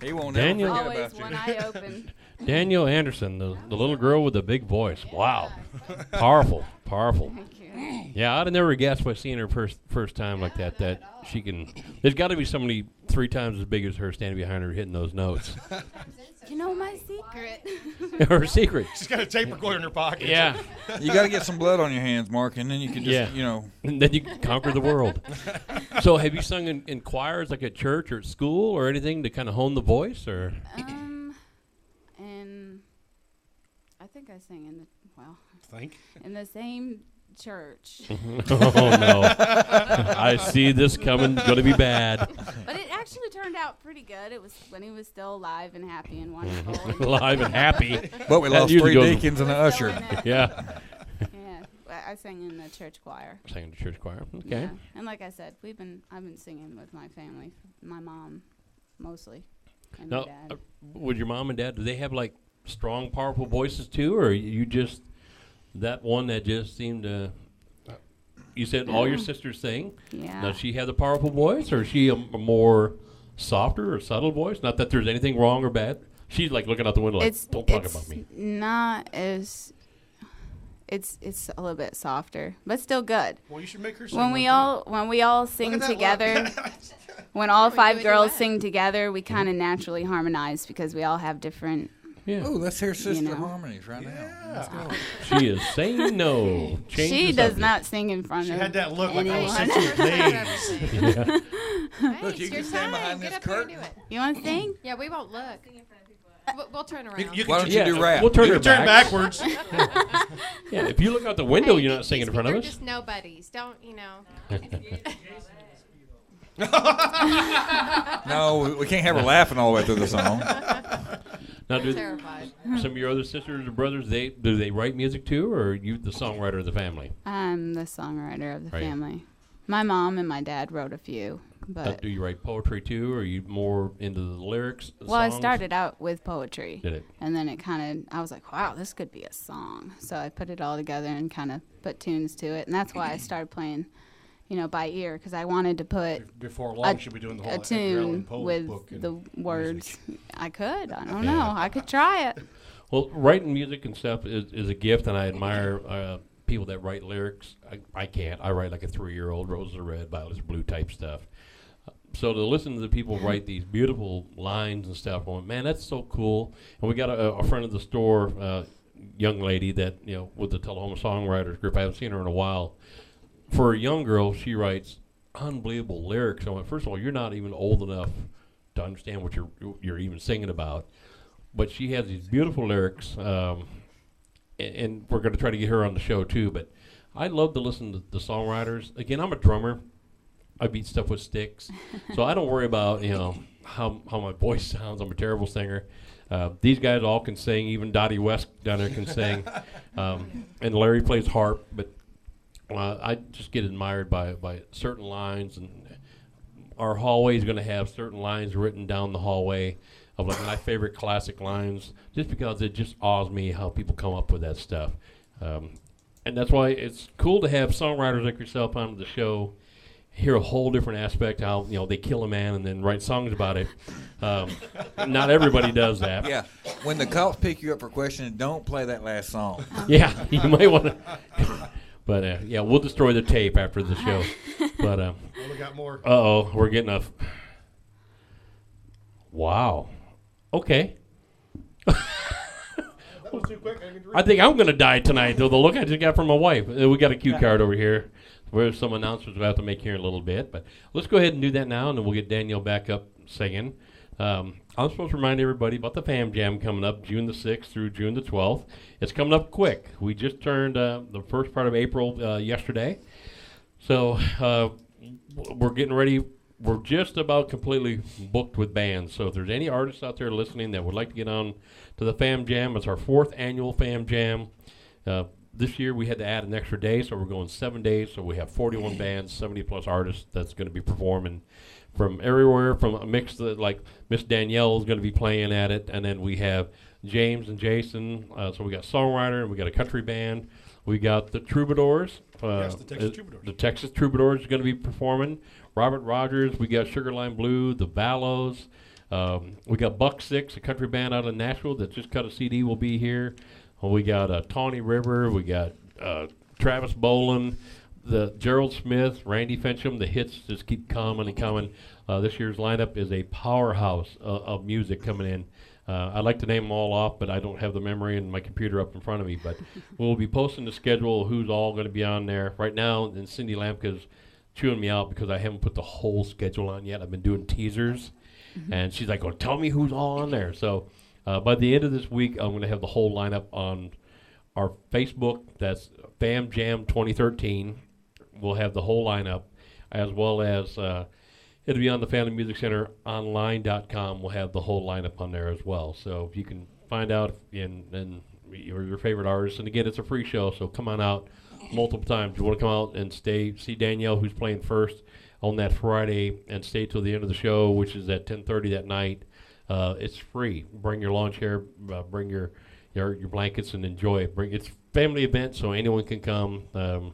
He won't Daniel- ever Always forget one about eye open. Danielle Anderson, the little girl with the big voice. Wow. Powerful. Thank you. Yeah, I'd have never guessed by seeing her first time like that she can. There's got to be somebody 3 times as big as her standing behind her hitting those notes. You know my secret. Her secret. She's got a tape recorder in her pocket. Yeah. you. You got to get some blood on your hands, Mark, and then you can just, Yeah. you know. And then you can conquer the world. So have you sung in choirs like at church or at school or anything to kind of hone the voice? Or And I think I sang Think. in the same church. Oh, no. I see this coming. Going to be bad. But it actually turned out pretty good. It was when he was still alive and happy and wonderful. Live and happy. But we That lost usually 3 goes- deacons and an We're still usher. in it. Yeah. Yeah, I sang in the church choir. Sang in the church choir. Okay. Yeah. And like I said, I've been singing with my family, my mom mostly, and my Now, dad. with your mom and dad, do they have like strong, powerful voices too, or are you just that one that just seemed to? You said all your sisters sing. Yeah. Does she have the powerful voice, or is she a more softer or subtle voice? Not that there's anything wrong or bad. She's like looking out the window, like, "Don't talk about me." Not as. It's a little bit softer, but still good. Well, you should make her sing. When we all sing at that together, when all we 5 do a girls duet. sing together, we kind of naturally harmonize because we all have different. Yeah, Oh, let's hear Sister know. Harmonies right now. Let's go. she is saying no. Change She the does subject. not sing in front She of had that look like I was anyone. sent you a maze. Yeah. Look, you can stand behind Get this up there and curtain. do it. You want to sing? Yeah, we won't look. We'll turn around. You Why can don't you Yeah, do rap? we'll turn you her can turn back. backwards. Yeah, if you look out the window, Hey, you're not singing in front of they're us. just nobodies. Don't, you know. No, we can't have her laughing all the way through the song. Now, do Terrified. some of your other sisters or brothers, do they write music too, or are you the songwriter of the family? I'm the songwriter of the Are you? family. My mom and my dad wrote a few, but Do you write poetry too, or are you more into the lyrics? The well, I songs? started out with poetry, Did it? and then it kind of I was like, wow, this could be a song. So I put it all together and kind of put tunes to it, and that's why I started playing, by ear, because I wanted to put Before long, she'll be doing the whole a Edgar Allan tune Poe with book and the words. music. I could. I don't know. I could try it. Well, writing music and stuff is a gift, and I admire people that write lyrics. I can't. I write like a 3-year-old, roses are red, violets are blue type stuff. So to listen to the people write these beautiful lines and stuff, going, man, that's so cool. And we got a friend of the store, young lady that, with the Tullahoma Songwriters Group. I haven't seen her in a while. For a young girl, she writes unbelievable lyrics. I went, first of all, you're not even old enough to understand what you're even singing about. But she has these beautiful lyrics, and we're going to try to get her on the show too. But I love to listen to the songwriters. Again, I'm a drummer. I beat stuff with sticks, so I don't worry about how my voice sounds. I'm a terrible singer. These guys all can sing. Even Dottie West down there can sing, and Larry plays harp. But I just get admired by certain lines, and our hallway is going to have certain lines written down the hallway of like my favorite classic lines, just because it just awes me how people come up with that stuff. And that's why it's cool to have songwriters like yourself on the show, hear a whole different aspect, how they kill a man and then write songs about it. Not everybody does that. Yeah. When the cops pick you up for questioning, don't play that last song. Yeah, you might want to. But yeah, we'll destroy the tape after the show. But We got more. we're getting a. Wow. Okay. Too quick. I think I'm going to die tonight, though. The look I just got from my wife. We got a cue card over here. There's some announcements we have to make here in a little bit. But let's go ahead and do that now, and then we'll get Danielle back up singing. I'm supposed to remind everybody about the Fam Jam coming up June the 6th through June the 12th. It's coming up quick. We just turned the first part of April yesterday. So we're getting ready. We're just about completely booked with bands. So if there's any artists out there listening that would like to get on to the Fam Jam, it's our 4th annual Fam Jam. This year we had to add an extra day, so we're going 7 days. So we have 41 bands, 70-plus artists that's going to be performing from everywhere, from a mix that, like Miss Danielle is going to be playing at it, and then we have James and Jason. So we got songwriter, and we got a country band. We got the Troubadours, Yes, the Texas Troubadours. The Texas Troubadours is going to be performing. Robert Rogers. We got Sugar Line Blue, the Vallows. We got Buck Six, a country band out of Nashville that just cut a CD. Will be here. We got Tawny River. We got Travis Boland, the Gerald Smith, Randy Fincham. The hits just keep coming and coming. This year's lineup is a powerhouse of music coming in. I'd like to name them all off, but I don't have the memory and my computer up in front of me. But we'll be posting the schedule of who's all going to be on there. Right now, and Cindy Lampka's chewing me out because I haven't put the whole schedule on yet. I've been doing teasers. And she's like, "Oh, tell me who's all on there." So by the end of this week, I'm going to have the whole lineup on our Facebook. That's Fam Jam 2013. We'll have the whole lineup, as well as it'll be on the Family Music Center online.com. We'll have the whole lineup on there as well. So if you can find out and your favorite artists. And again, it's a free show, so come on out multiple times. You want to come out and see Danielle, who's playing first on that Friday, and stay till the end of the show, which is at 10:30 that night. It's free. Bring your lawn chair, bring your blankets, and enjoy it. It's family event, so anyone can come.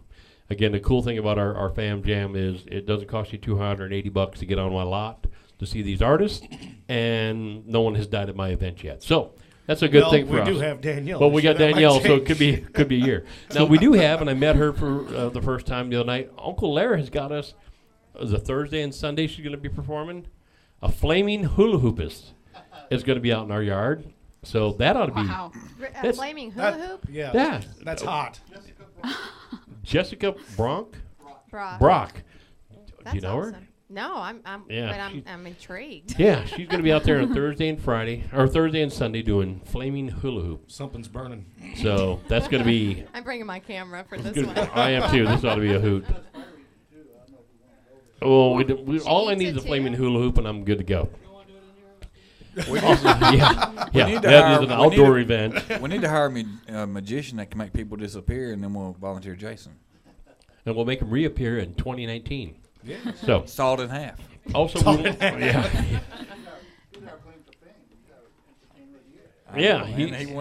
Again, the cool thing about our Fam Jam is it doesn't cost you $280 to get on my lot to see these artists, and no one has died at my event yet. So that's a good thing for us. We do have Danielle. But we got Danielle, so it could be a year. Now, we do have, and I met her for the first time the other night, Uncle Larry has got us, the Thursday and Sunday she's going to be performing, a flaming hula hoopist is going to be out in our yard. So that ought to be. Wow. A flaming hula hoop? Yeah. That's hot. Jessica Brock. That's Do you know awesome. her? No, I'm intrigued. Yeah, she's going to be out there on Thursday and Friday, or Thursday and Sunday doing flaming hula hoop. Something's burning. So that's going to be. I'm bringing my camera for this one. I am too. This ought to be a hoot. Well, all I need is a flaming hula hoop, and I'm good to go. That is an outdoor event. We need to hire a magician that can make people disappear, and then we'll volunteer Jason. And we'll make him reappear in 2019. Yeah. So sawed in half. Also, He won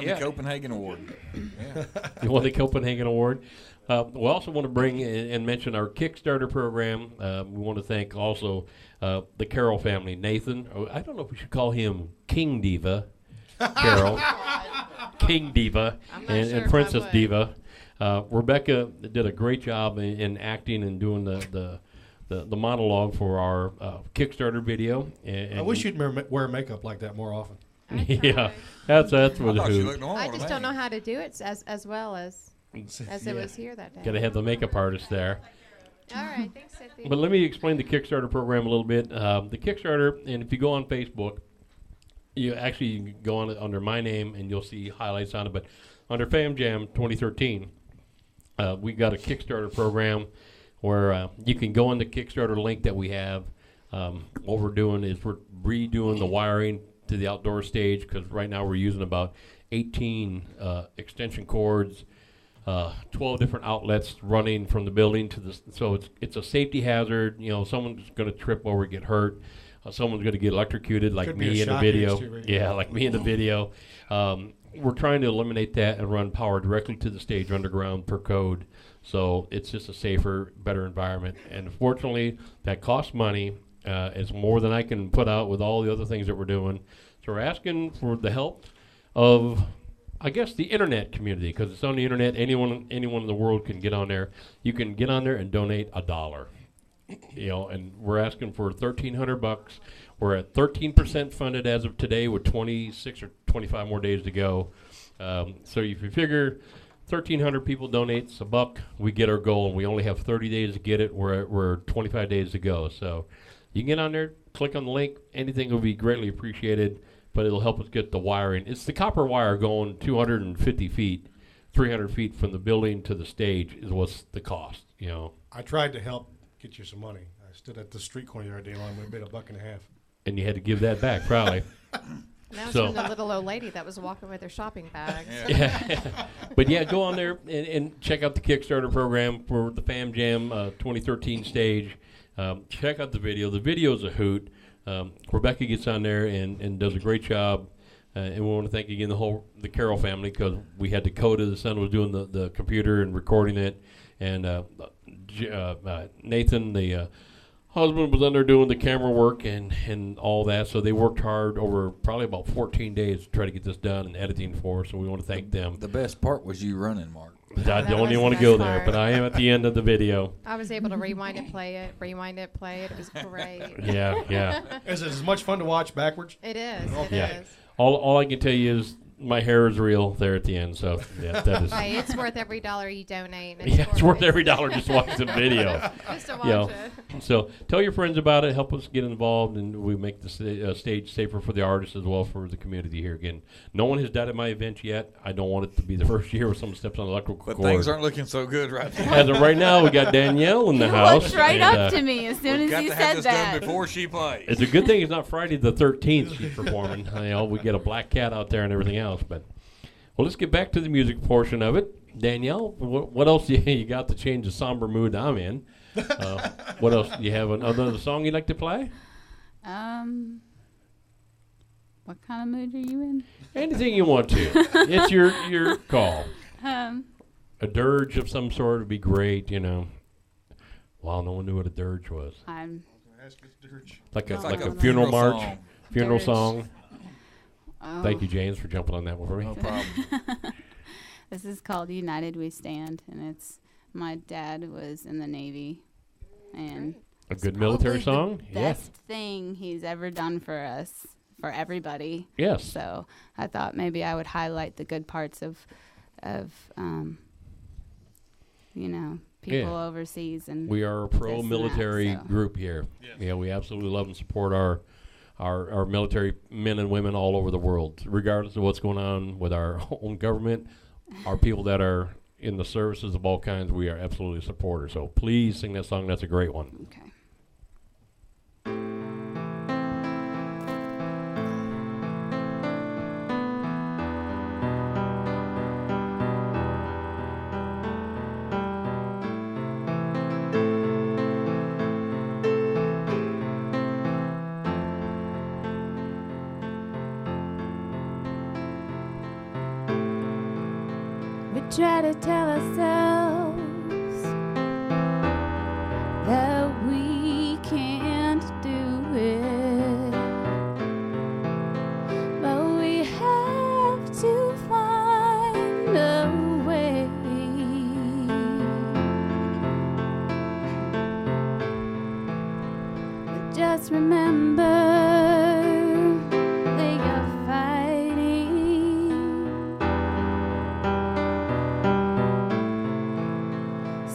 the Copenhagen Award. Yeah. He won the Copenhagen Award. We also want to bring and mention our Kickstarter program. We want to thank also the Carroll family. Nathan, I don't know if we should call him King Diva, Carroll, King Diva, and Princess Diva. Rebecca did a great job in acting and doing the monologue for our Kickstarter video. And I wish you'd wear makeup like that more often. Yeah, that's what the hoot. I just don't know how to do it as well as it was here that day. Got to have the makeup artist there. All right, thanks, Cynthia. But let me explain the Kickstarter program a little bit. The Kickstarter, and if you go on Facebook, you can go on it under my name, and you'll see highlights on it. But under Fam Jam 2013, we got a Kickstarter program where you can go on the Kickstarter link that we have. What we're doing is we're redoing the wiring to the outdoor stage, because right now we're using about 18 extension cords, 12 different outlets running from the building to the. So it's a safety hazard. Someone's going to trip over, get hurt. Someone's going to get electrocuted, like me in the video. Like me in the video. We're trying to eliminate that and run power directly to the stage underground per code. So it's just a safer, better environment. And unfortunately, that costs money. It's more than I can put out with all the other things that we're doing. So we're asking for the help of, I guess, the internet community, because it's on the internet. Anyone in the world can get on there. You can get on there and donate $1. And we're asking for $1,300. We're at 13% funded as of today, with 26 or 25 more days to go. So if you figure 1,300 people donates $1, we get our goal, and we only have 30 days to get it. We're 25 days to go. So you can get on there, click on the link. Anything will be greatly appreciated, but it'll help us get the wiring. It's the copper wire going 250 feet, 300 feet from the building to the stage is what's the cost. I tried to help get you some money. I stood at the street corner the other day, and we made $1.50. And you had to give that back, probably. That was from the little old lady that was walking with her shopping bags. But go on there and check out the Kickstarter program for the Fam Jam 2013 stage. Check out the video. The video's a hoot. Rebecca gets on there and does a great job. And we want to thank again the Carroll family, because we had Dakota, the son, was doing the computer and recording it. And Nathan, the husband, was under doing the camera work and all that. So they worked hard over probably about 14 days to try to get this done and editing for us. So we want to thank them. The best part was you running, Mark. I don't even want to go there, but I am at the end of the video. I was able to rewind it, play it, play it. It was great. Yeah. Is it as much fun to watch backwards? It is. It Yeah. is. All I can tell you is my hair is real there at the end. So yeah, that is. Hey, it's worth every dollar you donate. It's worth every dollar just to watch the video. Just to watch it. So tell your friends about it. Help us get involved, and we make the stage safer for the artists as well for the community here. Again, no one has died at my event yet. I don't want it to be the first year where someone steps on an electrical cord. But things aren't looking so good right now. As of right now, we got Danielle in the He house. looked right and, up to me as soon as he said this that. done before she plays. It's a good thing it's not Friday the 13th she's performing. We get a black cat out there and everything else. But well, let's get back to the music portion of it. Danielle, what else you got to change the somber mood I'm in? What else? Do you have another song you'd like to play? What kind of mood are you in? Anything you want to. It's your call. Um, A dirge of some sort would be great, Well, no one knew what a dirge was. I'm Like a Like a funeral march, song. funeral Dirge. song. oh, Thank you, James, for jumping on that one for me. No problem. This is called United We Stand, and it's my dad was in the Navy, and A good military probably song? the best thing he's ever done for us, for everybody. Yes. So I thought maybe I would highlight the good parts of people overseas. And We are a pro-military so. group here. Yeah, we absolutely love and support our military men and women all over the world, regardless of what's going on with our own government, our people that are in the services of all kinds. We are absolutely supporters. So please sing that song. That's a great one. Okay. Try to tell ourselves that we can't do it, but we have to find a way. But just remember, they are fighting.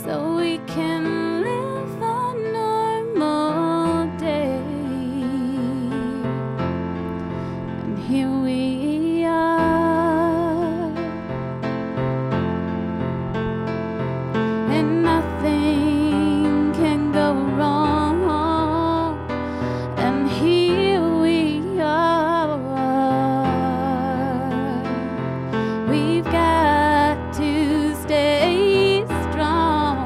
So we can live a normal day. And here we are. And nothing can go wrong. And here we are. We've got to stay strong.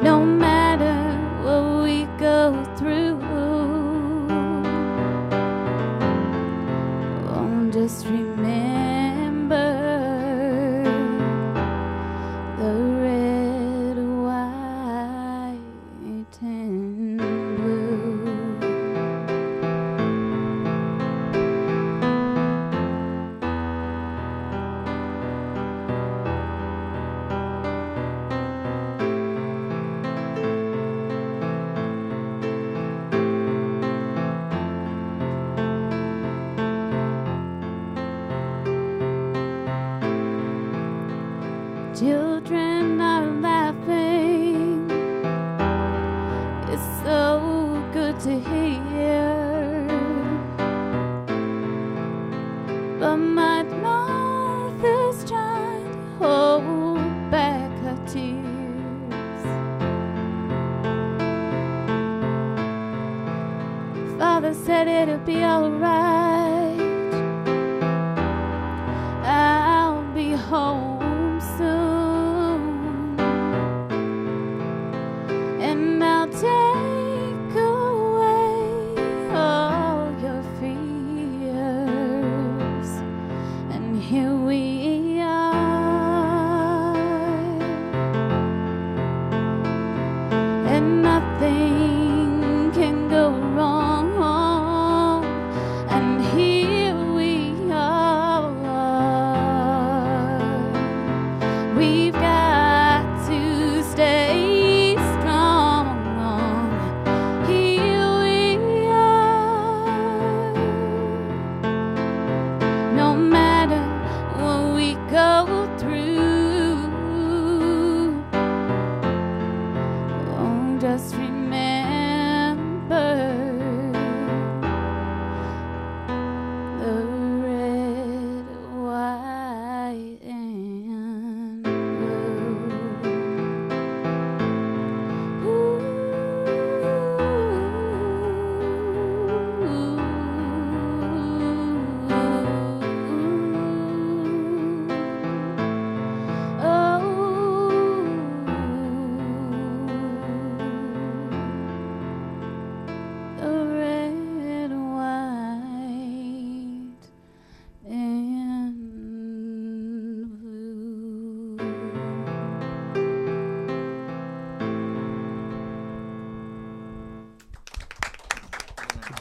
No matter what we go through, just remember the red, white, and blue. Children are laughing. It's so good to hear. But my mother's trying to hold back her tears. Father said it'll be alright. I'll be home soon, and I'll take away all your fears.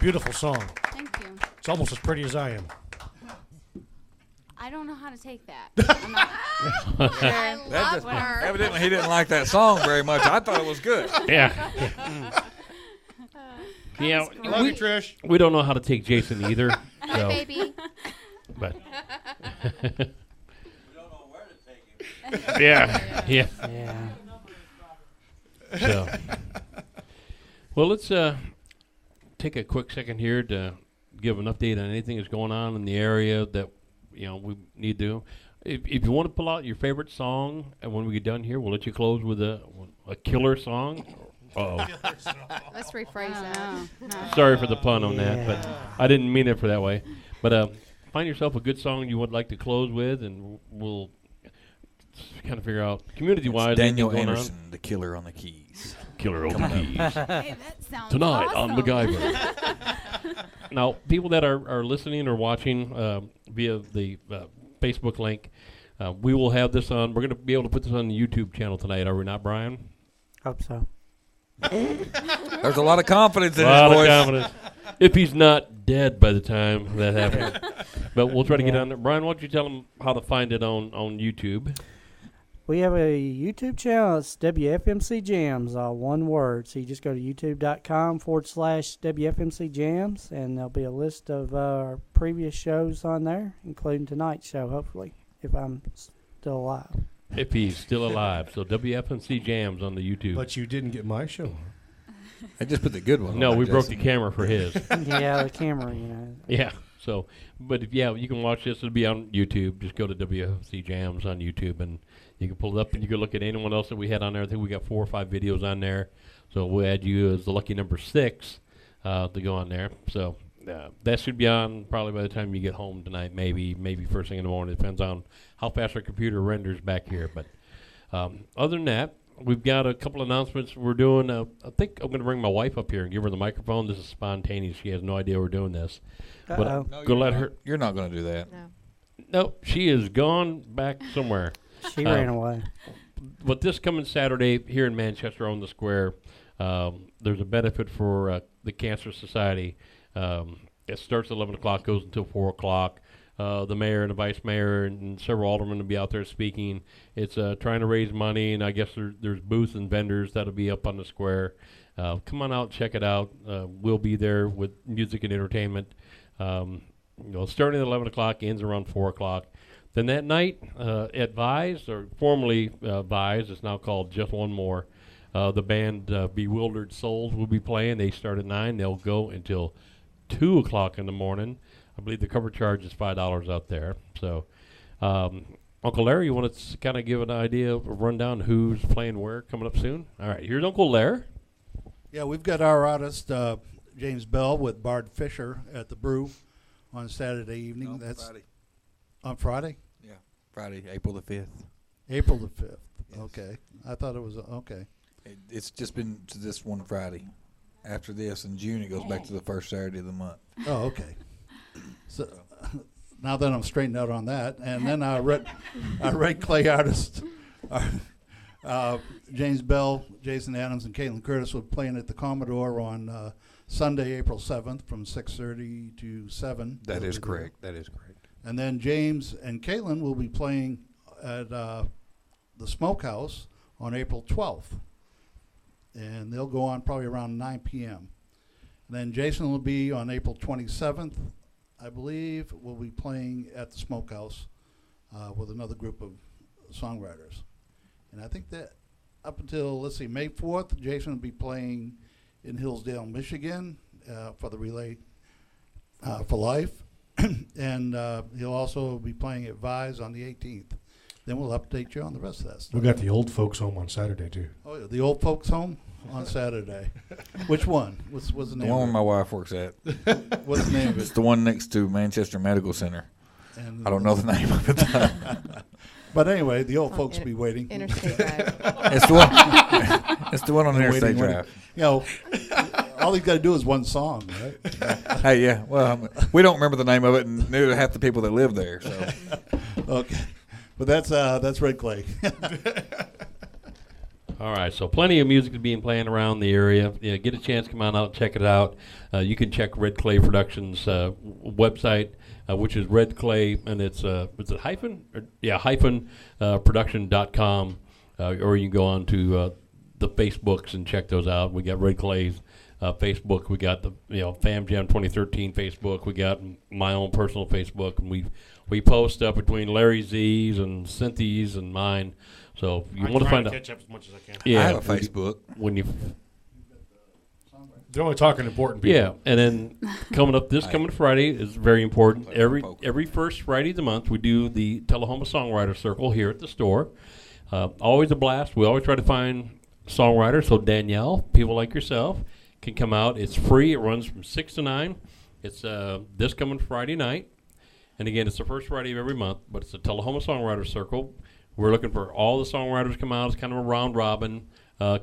Beautiful song. Thank you. It's almost as pretty as I am. I don't know how to take that. I love her. Evidently, he didn't like that song very much. I thought it was good. Yeah. Yeah. Love you, Trish. We don't know how to take Jason either. Hi, So, baby. but We don't know where to take him. yeah. Yeah. Yeah. So, well, let's take a quick second here to give an update on anything that's going on in the area that we need to. If you want to pull out your favorite song, and when we get done here, we'll let you close with a killer song. Uh-oh. Let's rephrase that. Sorry for the pun on that, but I didn't mean it for that way. But find yourself a good song you would like to close with, and we'll kind of figure out community-wise. Danielle anything going Anderson, the killer on the keys. Killer on the keys. Hey, that sounds Tonight awesome. on MacGyver. Now, people that are listening or watching via the Facebook link, we will have this on. We're going to be able to put this on the YouTube channel tonight, are we not, Brian? Hope so. There's a lot of confidence in A lot his of voice. confidence. If he's not dead by the time that happens. But we'll try to get on there. Brian, why don't you tell them how to find it on YouTube? We have a YouTube channel. It's WFMC Jams, all one word. So you just go to youtube.com/WFMC Jams, and there'll be a list of our previous shows on there, including tonight's show, hopefully, if I'm still alive. If he's still alive. So WFMC Jams on the YouTube. But you didn't get my show. I just put the good one No, on we there, broke the Jason. camera for his. Yeah, the camera, Yeah. So, but if you can watch this. It'll be on YouTube. Just go to WFC Jams on YouTube, and you can pull it up, and you can look at anyone else that we had on there. I think we got 4 or 5 videos on there. So we'll add you as the lucky number 6 to go on there. So that should be on probably by the time you get home tonight. Maybe first thing in the morning. It depends on how fast our computer renders back here. But other than that, we've got a couple announcements we're doing. I think I'm going to bring my wife up here and give her the microphone. This is spontaneous. She has no idea we're doing this. But Uh-oh. go let her. You're not going to do that. No. Nope, she is gone back somewhere. She ran away. But this coming Saturday here in Manchester on the Square, there's a benefit for the Cancer Society. It starts at 11 o'clock, goes until 4 o'clock. The mayor and the vice mayor and several aldermen will be out there speaking. It's trying to raise money, and I guess there's booths and vendors that'll be up on the square. Come on out, check it out. We'll be there with music and entertainment. Starting at 11 o'clock, ends around 4 o'clock. Then that night at Vise, or formerly Vise, it's now called Just One More, the band Bewildered Souls will be playing. They start at 9. They'll go until 2 o'clock in the morning. I believe the cover charge is $5 out there. So, Uncle Larry, you want to kind of give an idea of a rundown who's playing where coming up soon? All right, here's Uncle Larry. Yeah, we've got our artist, James Bell, with Bard Fisher at the Brew on Saturday evening. That's Friday. on Friday? Yeah, Friday, April the 5th. April the 5th. Yes. Okay. I thought it was, okay. It's just been to this one Friday. After this, in June, it goes back to the first Saturday of the month. Oh, okay. So now that I'm straightened out on that, and then our Red Clay artists, James Bell, Jason Adams, and Caitlin Curtis will be playing at the Commodore on Sunday, April 7th from 6:30 to 7. That is correct. That is correct. And then James and Caitlin will be playing at the Smokehouse on April 12th. And they'll go on probably around 9 p.m. And then Jason will be on April 27th, I believe, will be playing at the Smokehouse with another group of songwriters. And I think that up until, May 4th, Jason will be playing in Hillsdale, Michigan for the Relay for Life. And he'll also be playing at Vise on the 18th. Then we'll update you on the rest of that stuff. We got the old folks home on Saturday too. Oh, yeah, the old folks home on Saturday. Which one? What's the The name one of my it? wife works at. What's the name of It's it? the one next to Manchester Medical Center. And I don't know the name of it. But anyway, the old On folks will be waiting. Interstate Drive. It's the one. It's the one on Waiting, Interstate waiting. Drive. You know, all he's got to do is one song, right? Hey, yeah. Well, we don't remember the name of it, and neither do half the people that live there. So Okay. But that's Red Clay. All All right, so plenty of music is being playing around the area. Yeah, get a chance, come on out, check it out. You can check Red Clay Productions website, which is Red Clay, and it's it hyphen? Hyphen production.com, or you can go on to the Facebooks and check those out. We got Red Clay's Facebook. We got the Fam Jam 2013 Facebook. We got my own personal Facebook, and we post up between Larry Z's and Cynthia's and mine. So if you want to find out, catch up as much as I can. yeah, I have a Facebook. when you They're only talking important people. yeah, and then coming up this coming Friday is very important. Every first Friday of the month, we do the Tullahoma Songwriter Circle here at the store. Always a blast. We always try to find songwriters. So Danielle, people like yourself, can come out. It's free. It runs from 6 to 9. It's this coming Friday night. And again, it's the first Friday of every month, but it's the Tullahoma Songwriter Circle. We're looking for all the songwriters to come out. It's kind of a round robin.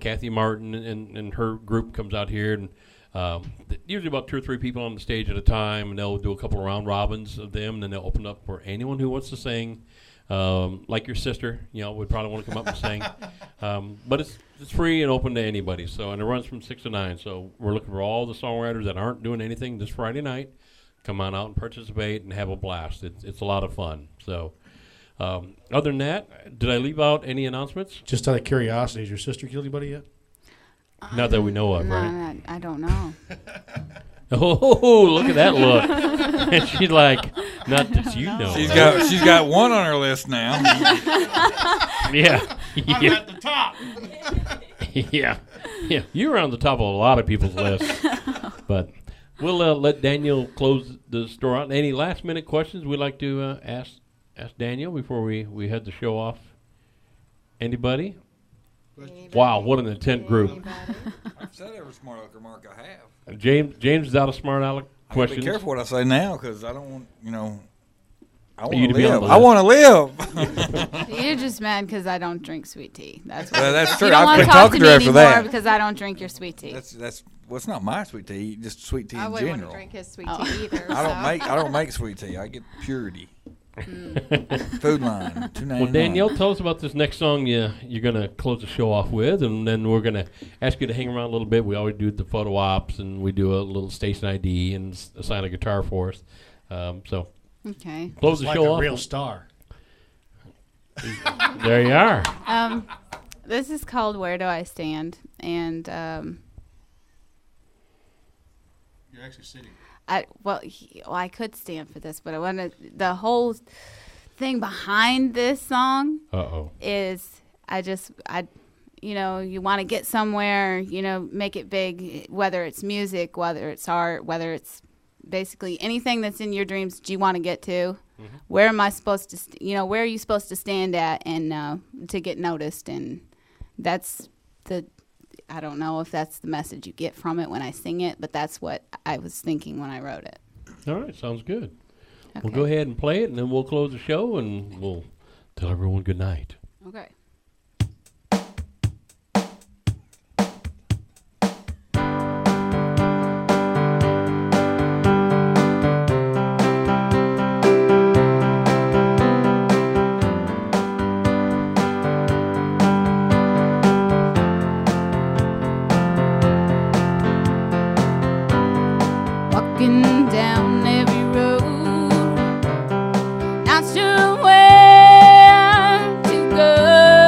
Kathy Martin and her group comes out here, and usually about 2 or 3 people on the stage at a time, and they'll do a couple of round robins of them, and then they'll open up for anyone who wants to sing. Like your sister, would probably want to come up and sing. But it's free and open to anybody. So, and it runs from 6 to 9. So we're looking for all the songwriters that aren't doing anything this Friday night. Come on out and participate and have a blast. It's a lot of fun. So, other than that, did I leave out any announcements? Just out of curiosity, has your sister killed anybody yet? Not that we know of, right? No, I don't know. Oh, look at that look. And she's like, not that you know. She's got one on her list now. Yeah. I'm at the top. Yeah. You're on the top of a lot of people's lists. But we'll let Daniel close the store out. Any last minute questions we'd like to ask Daniel before we head the show off? Anybody? Wow, what an intent group. I've said every smart aleck remark I have. James is out of smart aleck questions. Be careful what I say now, because I don't want, I want You to to be on live. the I list. want to live. You're just mad because I don't drink sweet tea. That's Well, that's true. You don't I've want been to talk talking to to me her for anymore that. because I don't drink your sweet tea. Well, it's not my sweet tea, just sweet tea I in wouldn't want general. to drink his sweet Oh. tea either. I don't make sweet tea. I get purity. Food line. $2.99. Well, Danielle, tell us about this next song you're going to close the show off with, and then we're going to ask you to hang around a little bit. We always do the photo ops, and we do a little station ID and assign a guitar for us. So Okay. close the like show a off. real star. There you are. This is called Where Do I Stand? And You're actually sitting. I could stand for this, but I want to. The whole thing behind this song is you want to get somewhere, make it big, whether it's music, whether it's art, whether it's basically anything that's in your dreams that you want to get to. Mm-hmm. Where am I supposed to, where are you supposed to stand at and to get noticed? And that's I don't know if that's the message you get from it when I sing it, but that's what I was thinking when I wrote it. All right, sounds good. Okay. We'll go ahead and play it, and then we'll close the show, and we'll tell everyone good night. Okay. Walking down every road, not sure where to go.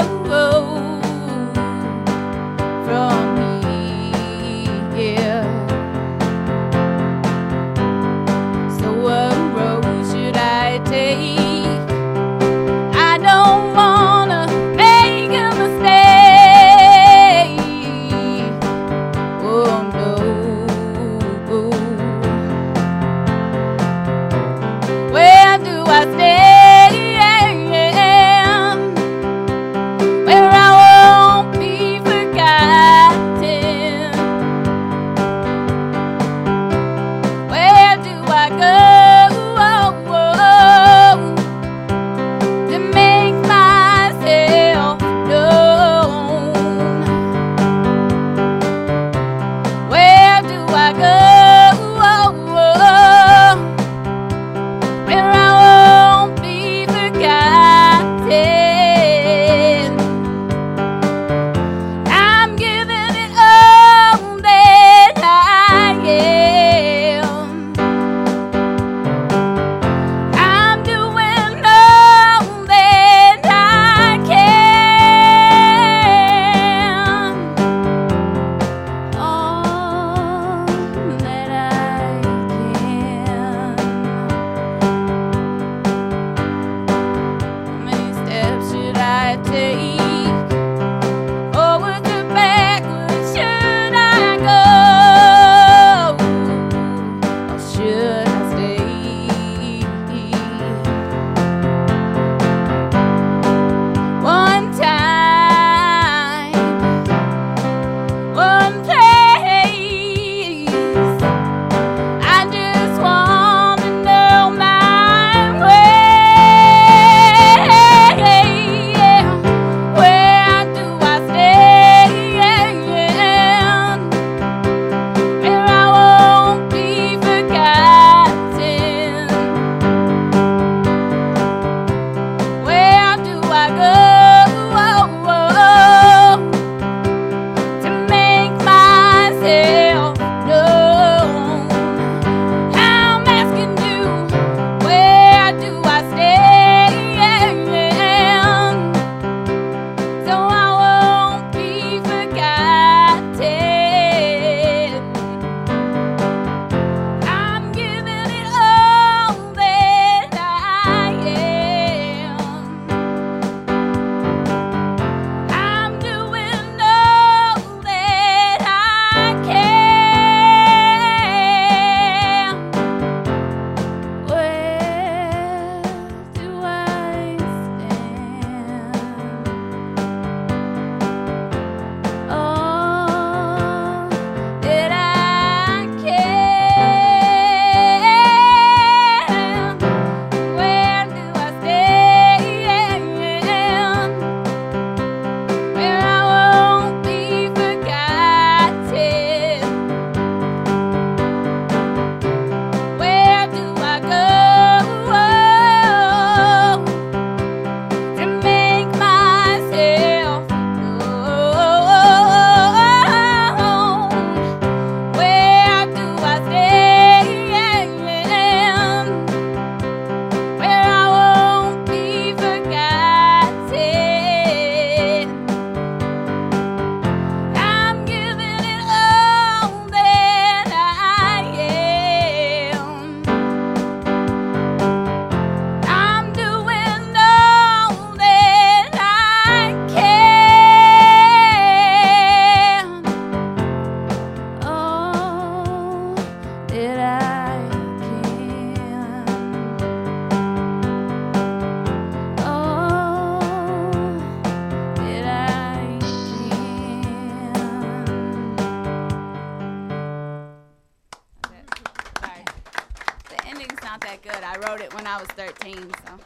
dream. So.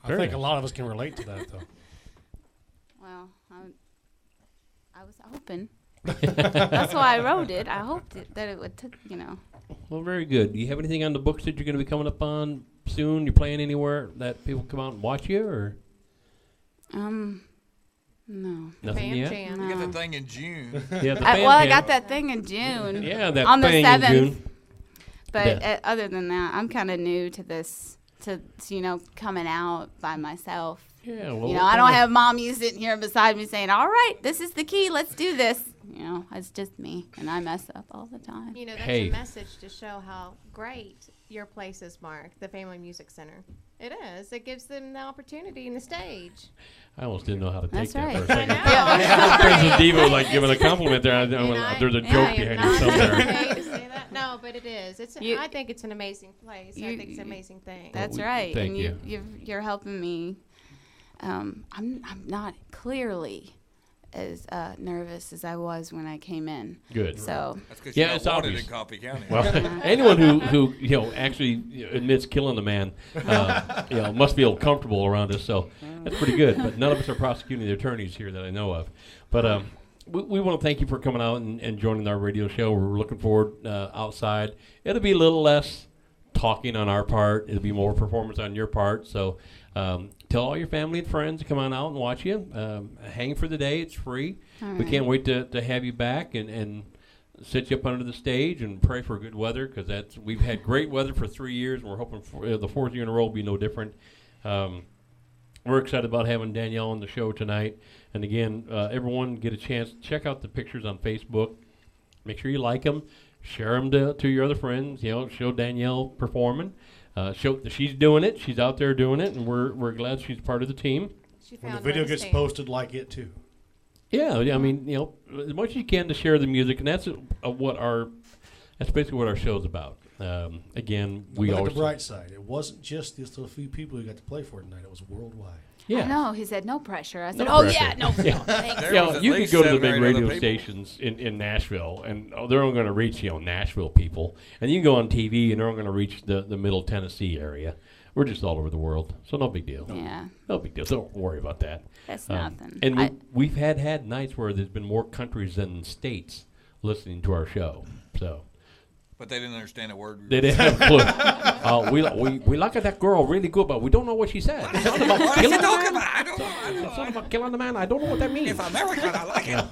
I think a lot of us can relate to that, though. Well, I was hoping. That's why I wrote it. I hoped that it would, Well, very good. Do you have anything on the books that you're going to be coming up on soon? You playing anywhere that people come out and watch you, or? No. Nothing Fam yet? Jam. You got the thing in June. Yeah, the I Jam. got that thing in June. Yeah, that on the thing 7th. in June. But Yeah. other than that, I'm kind of new to this, to coming out by myself. Yeah, well, I don't have mommy sitting here beside me saying, "All right, this is the key. Let's do this." It's just me, and I mess up all the time. That's Hey. a message to show how great your place is, Mark, the Family Music Center. It is. It gives them the opportunity and the stage. I almost didn't know how to take That's that right. for a second. I know. Princess Diva was like giving a compliment there. There's a joke I am behind not it somewhere. okay to say that. No, but it is. I think it's an amazing place. I think it's an amazing thing. That's Well, right. thank and you. You're helping me. I'm not clearly as nervous as I was when I came in. Good. So That's because Yeah, you're it's not wanted obvious. in Coffee County. Well, anyone who actually admits killing a man, must feel comfortable around us. So that's pretty good. But none of us are prosecuting the attorneys here that I know of. But we want to thank you for coming out and joining our radio show. We're looking forward outside. It'll be a little less talking on our part. It'll be more performance on your part. So tell all your family and friends to come on out and watch you. Hang for the day. It's free. all We right. can't wait to have you back and sit you up under the stage and pray for good weather, because we've had great weather for 3 years, and we're hoping for the fourth year in a row will be no different. We're excited about having Danielle on the show tonight. And again, everyone get a chance, check out the pictures on Facebook. Make sure you like them. Share them to your other friends. Show Danielle performing. Show that she's doing it. She's out there doing it, and we're glad she's part of the team. She When the found video her gets stage. posted, like it too. Yeah, I mean, as much as you can to share the music, and that's basically what our show's about. Again, we Look at always the bright side. It wasn't just these little few people who got to play for it tonight. It was worldwide. yeah. I know. He said no pressure. I said, No oh pressure. yeah, no, thanks. There was at You can least go to the 7 or big 8 radio other people. stations in Nashville, and they're only going to reach Nashville people, and you can go on TV, and they're only going to reach the Middle Tennessee area. We're just all over the world, so no big deal. Yeah, No big deal. Don't worry about that. that's nothing. And we've had nights where there's been more countries than states listening to our show. So But they didn't understand a word. they didn't have a clue. We like that girl really good, but we don't know what she said. It's something about What is killing he the talking man. about? I don't know. It's something about killing the man. I don't know what that means. If I'm American, I like it.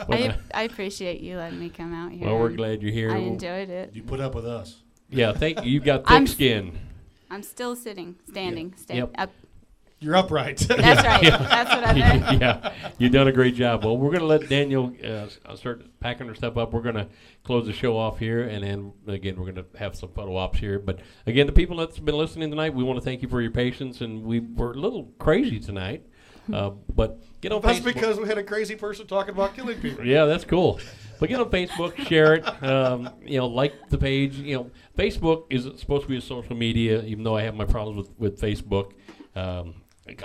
Well, I appreciate you letting me come out here. well, we're glad you're here. I enjoyed it. You put up with us. Yeah, thank you. You've got I'm thick s- skin. I'm still standing, Yep. up. You're upright. That's right. That's what I meant. Yeah, you've done a great job. Well, we're going to let Danielle start packing her stuff up. We're going to close the show off here, and then, again, we're going to have some photo ops here. But, again, the people that's been listening tonight, we want to thank you for your patience, and we're a little crazy tonight. But get on That's Facebook. because we had a crazy person talking about killing people. Yeah, that's cool. But get on Facebook, share it, like the page. Facebook is supposed to be a social media, even though I have my problems with Facebook.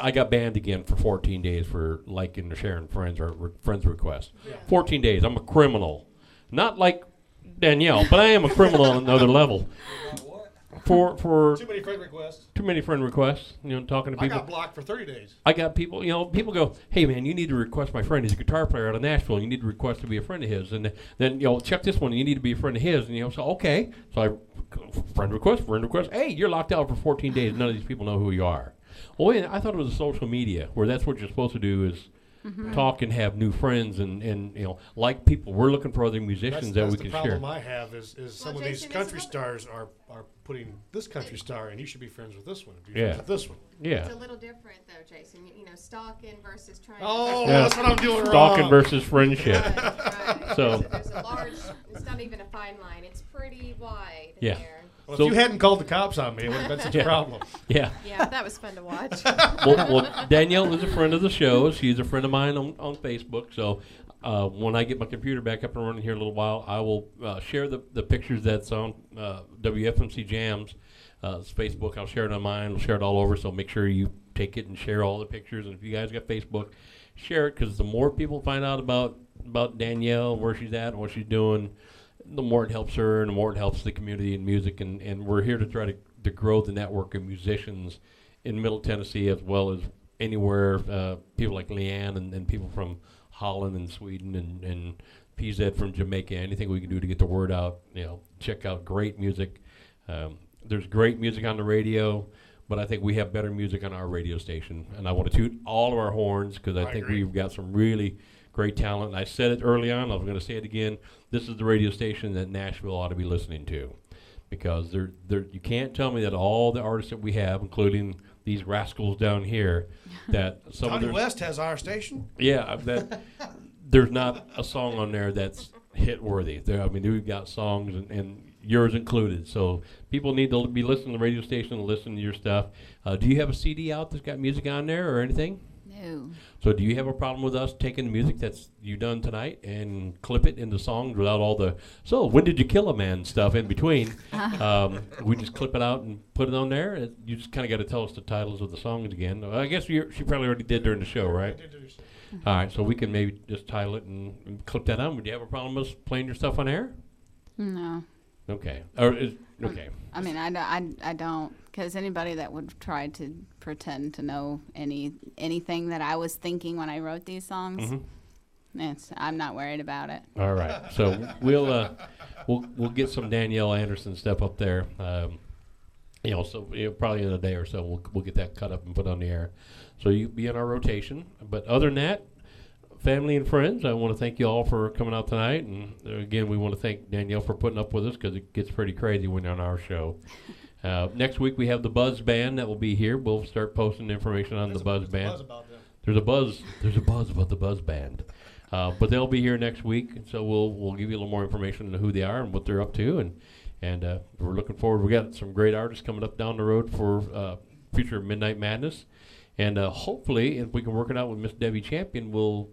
I got banned again for 14 days for liking or sharing friends or friends requests. 14 days. I'm a criminal. Not like Danielle, but I am a criminal on another level. For Too many friend requests. too many friend requests, talking to I people. got blocked for 30 days. I got people, people go, hey, man, you need to request my friend. He's a guitar player out of Nashville. You need to request to be a friend of his. And then, check this one. You need to be a friend of his. And, so, okay. So I, friend request. Hey, you're locked out for 14 days. None of these people know who you are. Well, wait, I thought it was a social media where that's what you're supposed to do is talk and have new friends and like people. We're looking for other musicians that we can That's the share. problem I have is some of these Jason, country isn't it- stars are putting this country star, and you should be friends with this one. Be Yeah. friends with this one. Yeah. It's a little different, though, Jason. Stalking versus trying Oh, to... Yeah. that's what I'm doing Stalking wrong. versus friendship. Right. So- There's a large... It's not even a fine line. It's pretty wide Yeah. there. Well, So- if you hadn't called the cops on me, it would have been such a problem. Yeah. Yeah, that was fun to watch. Well, Danielle is a friend of the show. She's a friend of mine on Facebook. So when I get my computer back up and running here in a little while, I will share the pictures that's on WFMC Jams. Facebook. I'll share it on mine. I'll share it all over. So make sure you take it and share all the pictures. And if you guys got Facebook, share it, because the more people find out about Danielle, where she's at, and what she's doing, the more it helps her, and the more it helps the community and music. And we're here to try to to grow the network of musicians in Middle Tennessee as well as anywhere. People like Leanne and people from Holland and Sweden and PZ from Jamaica. Anything we can do to get the word out. Check out great music. There's great music on the radio, but I think we have better music on our radio station. And I want to toot all of our horns because I think we've got some really great talent. And I said it early on. I was going to say it again. This is the radio station that Nashville ought to be listening to, because you can't tell me that all the artists that we have, including these rascals down here, that some Tony of West has our station. Yeah, that there's not a song on there that's hit worthy. We've got songs and yours included. So people need to be listening to the radio station and listen to your stuff. Do you have a CD out that's got music on there or anything? No. So do you have a problem with us taking the music that's you done tonight and clip it into songs without all the when did you kill a man stuff in between? We just clip it out and put it on there. You just kind of got to tell us the titles of the songs again. I guess she probably already did during the show, right? All right, so we can maybe just title it and clip that on. Would you have a problem with us playing your stuff on air? No. Okay. Okay. I mean, I don't, because anybody that would try to pretend to know anything that I was thinking when I wrote these songs, I'm not worried about it. All right. So we'll get some Danielle Anderson stuff up there. Probably in a day or so we'll get that cut up and put on the air. So you be in our rotation. But other than that, family and friends, I want to thank you all for coming out tonight. And again, we want to thank Danielle for putting up with us because it gets pretty crazy when you're on our show. Next week we have the Buzz Band that will be here. We'll start posting information on the Buzz Band. There's a buzz about the Buzz Band. But they'll be here next week, so we'll give you a little more information on who they are and what they're up to, and we're looking forward. We got some great artists coming up down the road for future Midnight Madness, and hopefully, if we can work it out with Miss Debbie Champion, we'll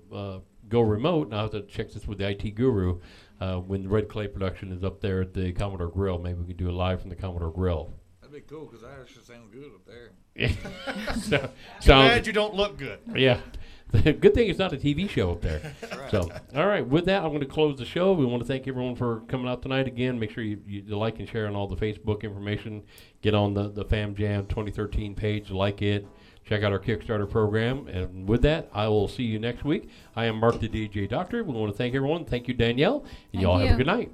go remote. And I'll have to check this with the IT Guru when the Red Clay production is up there at the Commodore Grill. Maybe we can do it live from the Commodore Grill. That'd be cool because I actually sound good up there. Yeah. Glad you don't look good. Yeah. Good thing it's not a TV show up there. Right. So, all right. With that, I'm going to close the show. We want to thank everyone for coming out tonight again. Make sure you like and share on all the Facebook information. Get on the Fam Jam 2013 page. Like it. Check out our Kickstarter program. And with that, I will see you next week. I am Mark the DJ Doctor. We want to thank everyone. Thank you, Danielle. And y'all have a good night.